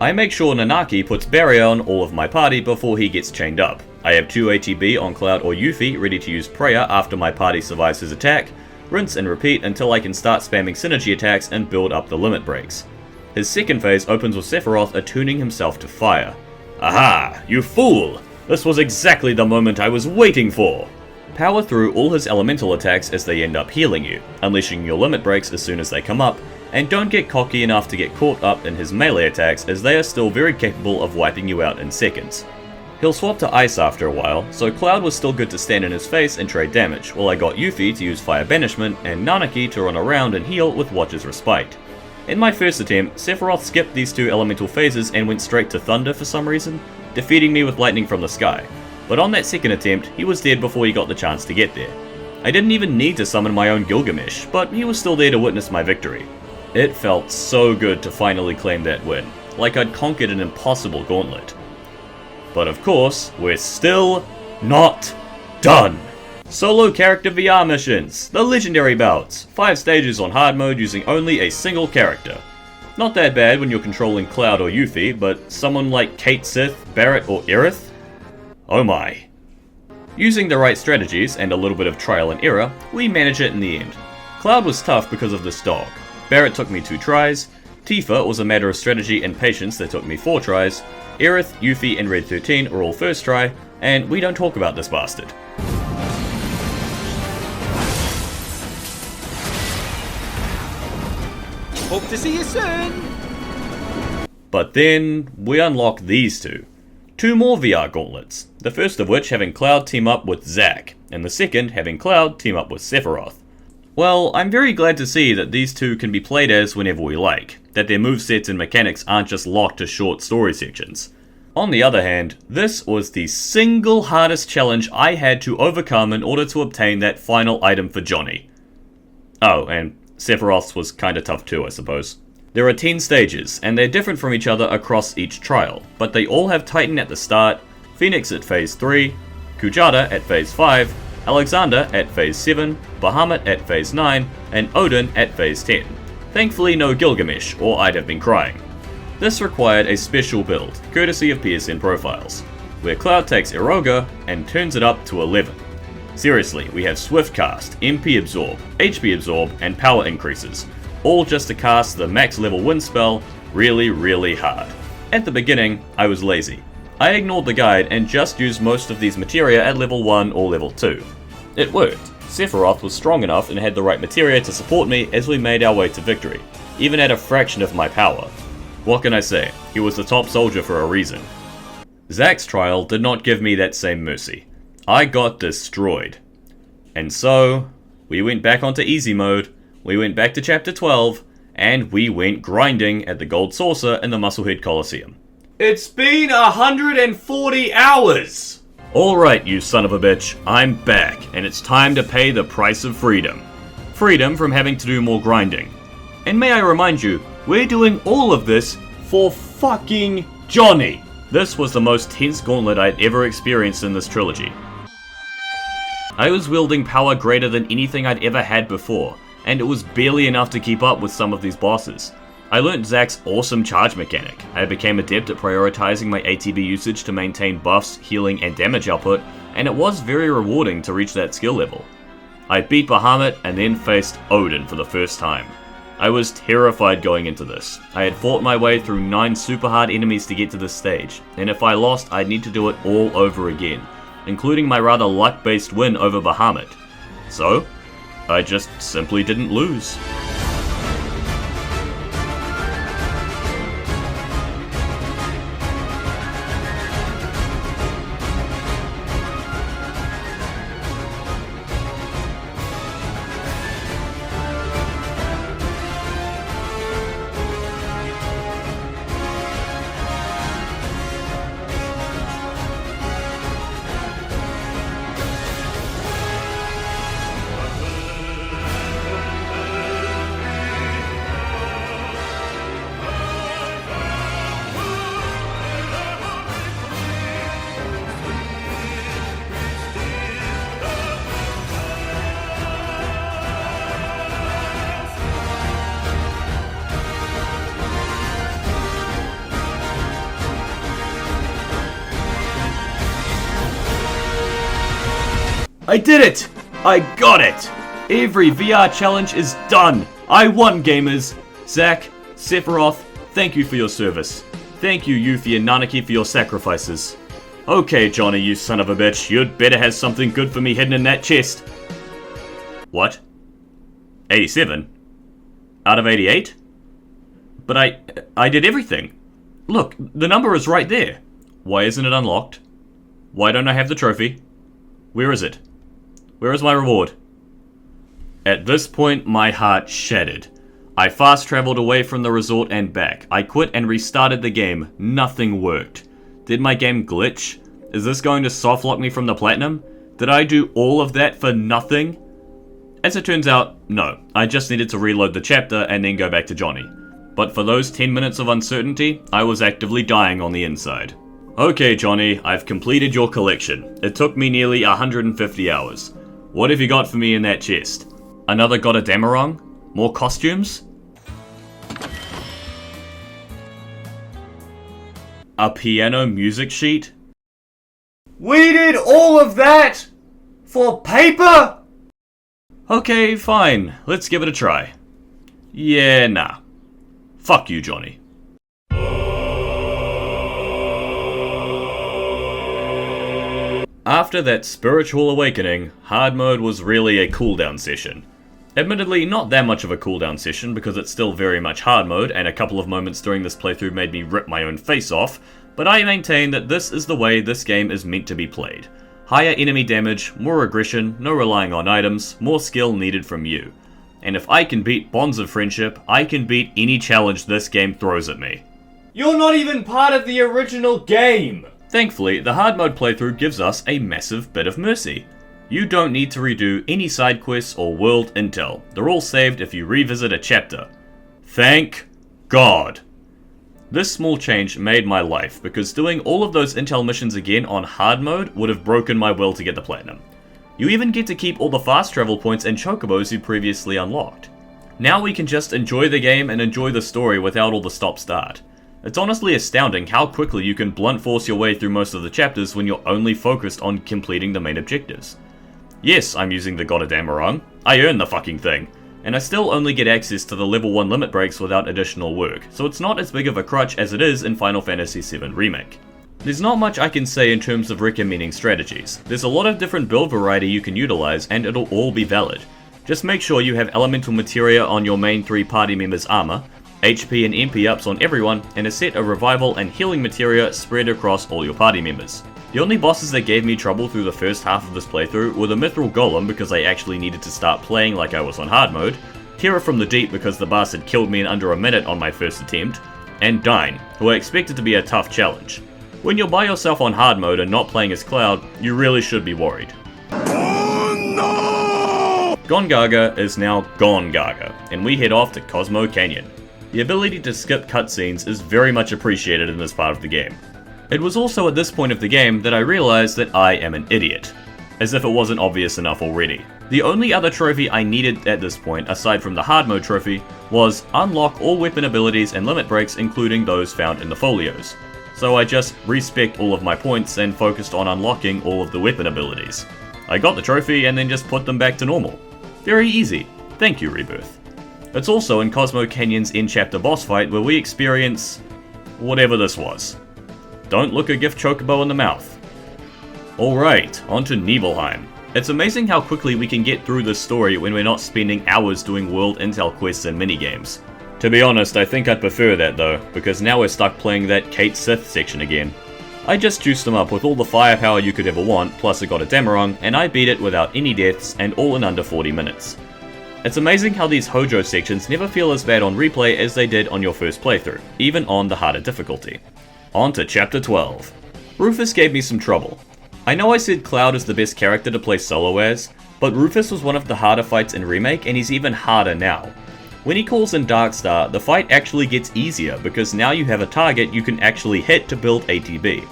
I make sure Nanaki puts barrier on all of my party before he gets chained up. I have 2 ATB on Cloud or Yuffie ready to use Prayer after my party survives his attack, rinse and repeat until I can start spamming synergy attacks and build up the limit breaks. His second phase opens with Sephiroth attuning himself to fire. Aha! You fool! This was exactly the moment I was waiting for! Power through all his elemental attacks as they end up healing you, unleashing your limit breaks as soon as they come up, and don't get cocky enough to get caught up in his melee attacks as they are still very capable of wiping you out in seconds. He'll swap to Ice after a while, so Cloud was still good to stand in his face and trade damage, while I got Yuffie to use Fire Banishment and Nanaki to run around and heal with Watcher's Respite. In my first attempt, Sephiroth skipped these 2 elemental phases and went straight to Thunder for some reason, defeating me with lightning from the sky. But on that second attempt, he was dead before he got the chance to get there. I didn't even need to summon my own Gilgamesh, but he was still there to witness my victory. It felt so good to finally claim that win, like I'd conquered an impossible gauntlet. But of course, we're still not done! Solo character VR missions, the legendary bouts, 5 stages on hard mode using only a single character. Not that bad when you're controlling Cloud or Yuffie, but someone like Kate Sith, Barrett or Aerith? Oh my. Using the right strategies and a little bit of trial and error, we manage it in the end. Cloud was tough because of this dog. Barrett took me 2 tries, Tifa was a matter of strategy and patience that took me 4 tries, Aerith, Yuffie and Red 13 are all first try, and we don't talk about this bastard. Hope to see you soon! But then, we unlock these 2. 2 more VR gauntlets, the first of which having Cloud team up with Zack, and the second having Cloud team up with Sephiroth. Well, I'm very glad to see that these 2 can be played as whenever we like, that their movesets and mechanics aren't just locked to short story sections. On the other hand, this was the single hardest challenge I had to overcome in order to obtain that final item for Johnny. Oh, and Sephiroth's was kinda tough too, I suppose. There are 10 stages, and they're different from each other across each trial, but they all have Titan at the start, Phoenix at phase 3, Kujata at phase 5, Alexander at phase 7, Bahamut at phase 9, and Odin at phase 10. Thankfully no Gilgamesh, or I'd have been crying. This required a special build, courtesy of PSN Profiles, where Cloud takes Eroga and turns it up to 11. Seriously, we have Swift Cast, MP Absorb, HP Absorb, and power increases, all just to cast the max level wind spell really hard. At the beginning, I was lazy. I ignored the guide and just used most of these materia at level 1 or level 2. It worked. Sephiroth was strong enough and had the right materia to support me as we made our way to victory, even at a fraction of my power. What can I say? He was the top soldier for a reason. Zack's trial did not give me that same mercy. I got destroyed. And so, we went back onto easy mode, we went back to chapter 12, and we went grinding at the Gold Saucer in the Musclehead Coliseum. It's been 140 hours! Alright, you son of a bitch, I'm back, and it's time to pay the price of freedom. Freedom from having to do more grinding. And may I remind you, we're doing all of this for fucking Johnny! This was the most tense gauntlet I'd ever experienced in this trilogy. I was wielding power greater than anything I'd ever had before, and it was barely enough to keep up with some of these bosses. I learnt Zack's awesome charge mechanic. I became adept at prioritizing my ATB usage to maintain buffs, healing, and damage output, and it was very rewarding to reach that skill level. I beat Bahamut and then faced Odin for the first time. I was terrified going into this. I had fought my way through 9 super hard enemies to get to this stage, and if I lost, I'd need to do it all over again, including my rather luck-based win over Bahamut. So, I just simply didn't lose. I did it! I got it! Every VR challenge is done! I won, gamers! Zack, Sephiroth, thank you for your service. Thank you, Yuffie and Nanaki, for your sacrifices. Okay, Johnny, you son of a bitch, you'd better have something good for me hidden in that chest. What? 87? Out of 88? But I did everything. Look, the number is right there. Why isn't it unlocked? Why don't I have the trophy? Where is it? Where is my reward? At this point, my heart shattered. I fast traveled away from the resort and back. I quit and restarted the game. Nothing worked. Did my game glitch? Is this going to softlock me from the platinum? Did I do all of that for nothing? As it turns out, no. I just needed to reload the chapter and then go back to Johnny. But for those 10 minutes of uncertainty, I was actively dying on the inside. Okay, Johnny, I've completed your collection. It took me nearly 150 hours. What have you got for me in that chest? Another Godademarong? More costumes? A piano music sheet? We did all of that for paper? Okay, fine. Let's give it a try. Yeah, nah. Fuck you, Johnny. After that spiritual awakening, hard mode was really a cooldown session. Admittedly, not that much of a cooldown session because it's still very much hard mode, and a couple of moments during this playthrough made me rip my own face off, but I maintain that this is the way this game is meant to be played. Higher enemy damage, more aggression, no relying on items, more skill needed from you. And if I can beat Bonds of Friendship, I can beat any challenge this game throws at me. You're not even part of the original game! Thankfully, the hard mode playthrough gives us a massive bit of mercy. You don't need to redo any side quests or world intel. They're all saved if you revisit a chapter. Thank God! This small change made my life, because doing all of those intel missions again on hard mode would have broken my will to get the platinum. You even get to keep all the fast travel points and chocobos you previously unlocked. Now we can just enjoy the game and enjoy the story without all the stop-start. It's honestly astounding how quickly you can blunt force your way through most of the chapters when you're only focused on completing the main objectives. Yes, I'm using the Godademarong. I earned the fucking thing. and I still only get access to the level 1 limit breaks without additional work, so it's not as big of a crutch as it is in Final Fantasy VII Remake. There's not much I can say in terms of recommending strategies. There's a lot of different build variety you can utilize, and it'll all be valid. Just make sure you have elemental materia on your main 3 party members' armor, HP and MP ups on everyone, and a set of revival and healing materia spread across all your party members. The only bosses that gave me trouble through the first half of this playthrough were the Mithril Golem because I actually needed to start playing like I was on hard mode, Terror from the Deep because the bastard killed me in under a minute on my first attempt, and Dine, who I expected to be a tough challenge. When you're by yourself on hard mode and not playing as Cloud, you really should be worried. Oh no! Gongaga is now Gongaga, and we head off to Cosmo Canyon. The ability to skip cutscenes is very much appreciated in this part of the game. It was also at this point of the game that I realized that I am an idiot. As if it wasn't obvious enough already. The only other trophy I needed at this point, aside from the hard mode trophy, was unlock all weapon abilities and limit breaks, including those found in the folios. So I just respect all of my points and focused on unlocking all of the weapon abilities. I got the trophy and then just put them back to normal. Very easy. Thank you, Rebirth. It's also in Cosmo Canyon's end chapter boss fight where we experience whatever this was. Don't look a gift chocobo in the mouth. Alright, on to Nibelheim. It's amazing how quickly we can get through this story when we're not spending hours doing world intel quests and minigames. To be honest, I think I'd prefer that though, because now we're stuck playing that Kate Sith section again. I just juiced them up with all the firepower you could ever want, plus I got a Damarong, and I beat it without any deaths and all in under 40 minutes. It's amazing how these Hojo sections never feel as bad on replay as they did on your first playthrough, even on the harder difficulty. On to Chapter 12. Rufus gave me some trouble. I know I said Cloud is the best character to play solo as, but Rufus was one of the harder fights in Remake and he's even harder now. When he calls in Darkstar, the fight actually gets easier because now you have a target you can actually hit to build ATB.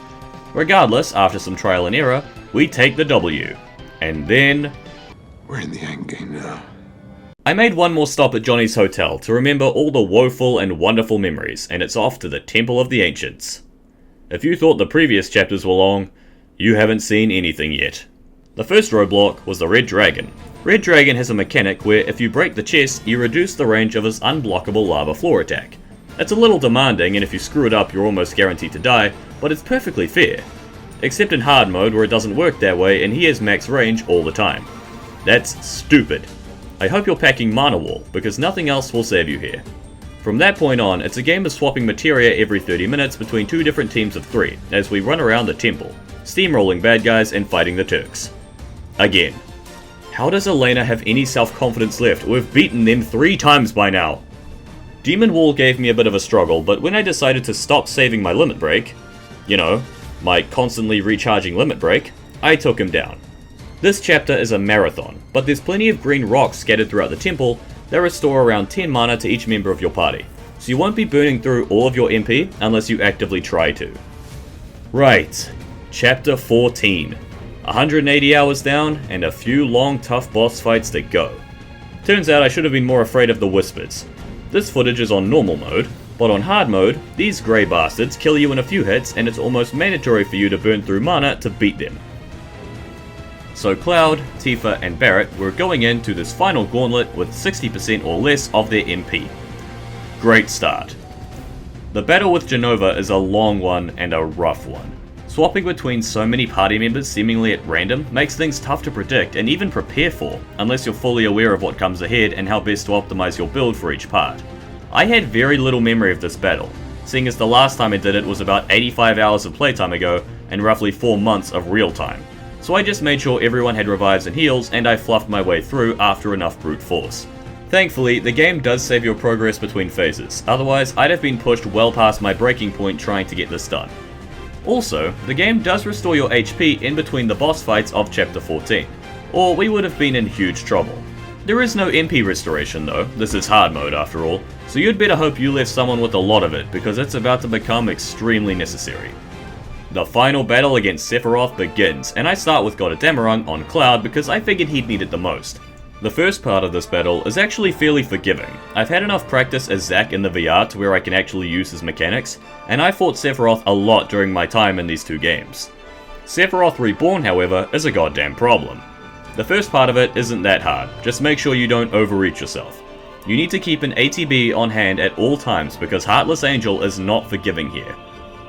Regardless, after some trial and error, we take the W. And then... We're in the endgame now. I made one more stop at Johnny's hotel to remember all the woeful and wonderful memories, and it's off to the Temple of the Ancients. If you thought the previous chapters were long, you haven't seen anything yet. The first roadblock was the Red Dragon. Red Dragon has a mechanic where if you break the chest, you reduce the range of his unblockable lava floor attack. It's a little demanding, and if you screw it up you're almost guaranteed to die, but it's perfectly fair. Except in hard mode where it doesn't work that way and he has max range all the time. That's stupid. I hope you're packing Mana Wall, because nothing else will save you here. From that point on, it's a game of swapping materia every 30 minutes between 2 different teams of 3, as we run around the temple, steamrolling bad guys and fighting the Turks. Again. How does Elena have any self-confidence left? We've beaten them 3 times by now. Demon Wall gave me a bit of a struggle, but when I decided to stop saving my limit break, you know, my constantly recharging limit break, I took him down. This chapter is a marathon, but there's plenty of green rocks scattered throughout the temple that restore around 10 mana to each member of your party, so you won't be burning through all of your MP unless you actively try to. Right, Chapter 14. 180 hours down, and a few long tough boss fights to go. Turns out I should have been more afraid of the Whispers. This footage is on normal mode, but on hard mode, these grey bastards kill you in a few hits and it's almost mandatory for you to burn through mana to beat them. So Cloud, Tifa and Barret were going into this final gauntlet with 60% or less of their MP. Great start. The battle with Jenova is a long one and a rough one. Swapping between so many party members seemingly at random makes things tough to predict and even prepare for, unless you're fully aware of what comes ahead and how best to optimize your build for each part. I had very little memory of this battle, seeing as the last time I did it was about 85 hours of playtime ago and roughly 4 months of real time. So I just made sure everyone had revives and heals and I fluffed my way through after enough brute force. Thankfully, the game does save your progress between phases, otherwise I'd have been pushed well past my breaking point trying to get this done. Also, the game does restore your HP in between the boss fights of Chapter 14, or we would have been in huge trouble. There is no MP restoration though, this is hard mode after all, so you'd better hope you left someone with a lot of it because it's about to become extremely necessary. The final battle against Sephiroth begins, and I start with God of Damarung on Cloud because I figured he'd need it the most. The first part of this battle is actually fairly forgiving. I've had enough practice as Zack in the VR to where I can actually use his mechanics, and I fought Sephiroth a lot during my time in these 2 games. Sephiroth Reborn, however, is a goddamn problem. The first part of it isn't that hard, just make sure you don't overreach yourself. You need to keep an ATB on hand at all times because Heartless Angel is not forgiving here.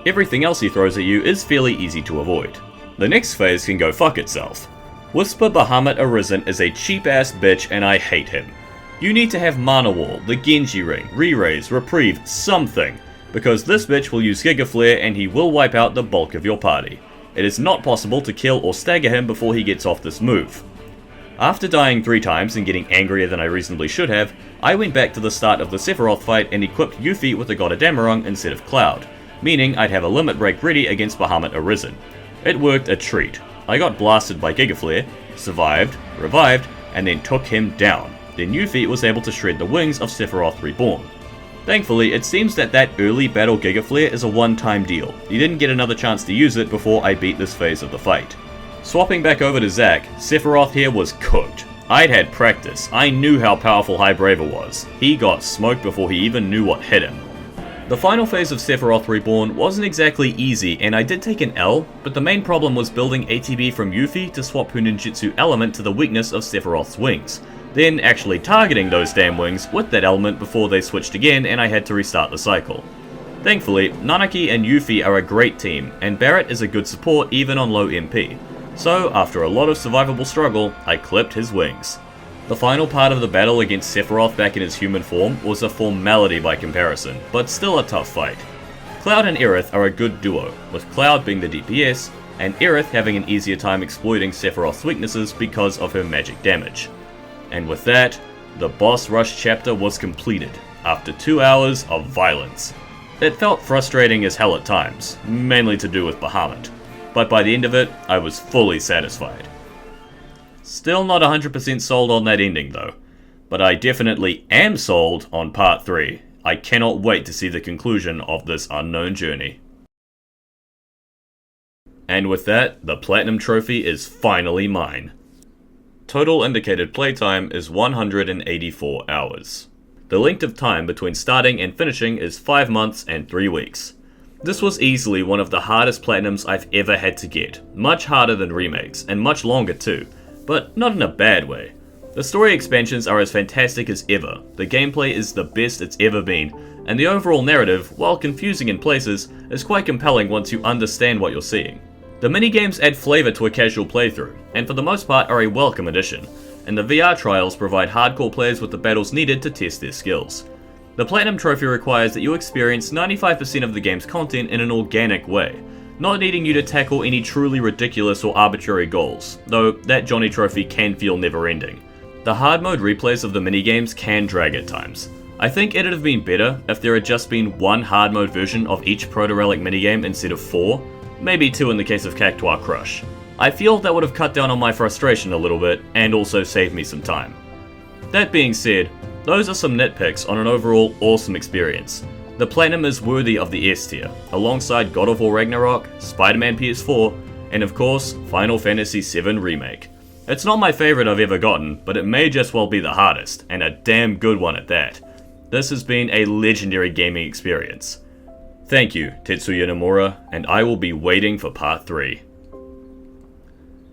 Everything else he throws at you is fairly easy to avoid. The next phase can go fuck itself. Whisper Bahamut Arisen is a cheap ass bitch and I hate him. You need to have Mana Wall, the Genji Ring, Re-Raise, Reprieve, something, because this bitch will use Giga Flare and he will wipe out the bulk of your party. It is not possible to kill or stagger him before he gets off this move. After dying 3 times and getting angrier than I reasonably should have, I went back to the start of the Sephiroth fight and equipped Yuffie with the God of Damarung instead of Cloud, meaning I'd have a limit break ready against Bahamut Arisen. It worked a treat. I got blasted by Giga Flare, survived, revived, and then took him down. Then Yuffie was able to shred the wings of Sephiroth Reborn. Thankfully, it seems that early battle Giga Flare is a one-time deal. You didn't get another chance to use it before I beat this phase of the fight. Swapping back over to Zack, Sephiroth here was cooked. I'd had practice, I knew how powerful High Braver was. He got smoked before he even knew what hit him. The final phase of Sephiroth Reborn wasn't exactly easy and I did take an L, but the main problem was building ATB from Yuffie to swap her ninjutsu element to the weakness of Sephiroth's wings, then actually targeting those damn wings with that element before they switched again and I had to restart the cycle. Thankfully, Nanaki and Yuffie are a great team, and Barret is a good support even on low MP. So, after a lot of survivable struggle, I clipped his wings. The final part of the battle against Sephiroth back in his human form was a formality by comparison, but still a tough fight. Cloud and Aerith are a good duo, with Cloud being the DPS, and Aerith having an easier time exploiting Sephiroth's weaknesses because of her magic damage. And with that, the boss rush chapter was completed, after 2 hours of violence. It felt frustrating as hell at times, mainly to do with Bahamut. But by the end of it, I was fully satisfied. Still not 100% sold on that ending though, but I definitely am sold on part 3. I cannot wait to see the conclusion of this unknown journey. And with that, the Platinum Trophy is finally mine. Total indicated playtime is 184 hours. The length of time between starting and finishing is 5 months and 3 weeks. This was easily one of the hardest platinums I've ever had to get, much harder than remakes, and much longer too, but not in a bad way. The story expansions are as fantastic as ever, the gameplay is the best it's ever been, and the overall narrative, while confusing in places, is quite compelling once you understand what you're seeing. The minigames add flavour to a casual playthrough, and for the most part are a welcome addition, and the VR trials provide hardcore players with the battles needed to test their skills. The Platinum Trophy requires that you experience 95% of the game's content in an organic way, not needing you to tackle any truly ridiculous or arbitrary goals, though that Johnny Trophy can feel never-ending. The hard mode replays of the minigames can drag at times. I think it'd have been better if there had just been one hard mode version of each Proto-Relic minigame instead of 4, maybe 2 in the case of Cactuar Crush. I feel that would have cut down on my frustration a little bit, and also saved me some time. That being said, those are some nitpicks on an overall awesome experience. The Platinum is worthy of the S tier, alongside God of War Ragnarok, Spider-Man PS4, and of course, Final Fantasy VII Remake. It's not my favourite I've ever gotten, but it may just well be the hardest, and a damn good one at that. This has been a legendary gaming experience. Thank you, Tetsuya Nomura, and I will be waiting for part 3.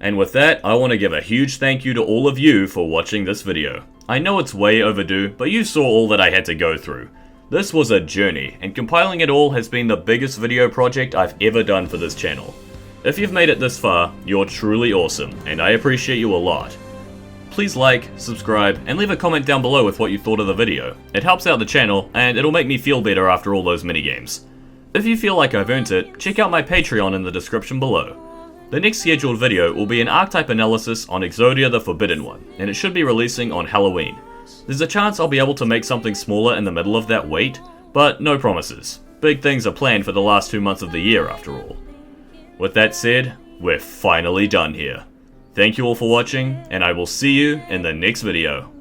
And with that, I want to give a huge thank you to all of you for watching this video. I know it's way overdue, but you saw all that I had to go through. This was a journey, and compiling it all has been the biggest video project I've ever done for this channel. If you've made it this far, you're truly awesome, and I appreciate you a lot. Please like, subscribe, and leave a comment down below with what you thought of the video. It helps out the channel, and it'll make me feel better after all those minigames. If you feel like I've earned it, check out my Patreon in the description below. The next scheduled video will be an archetype analysis on Exodia the Forbidden One, and it should be releasing on Halloween. There's a chance I'll be able to make something smaller in the middle of that wait, but no promises. Big things are planned for the last 2 months of the year after all. With that said, we're finally done here. Thank you all for watching, and I will see you in the next video.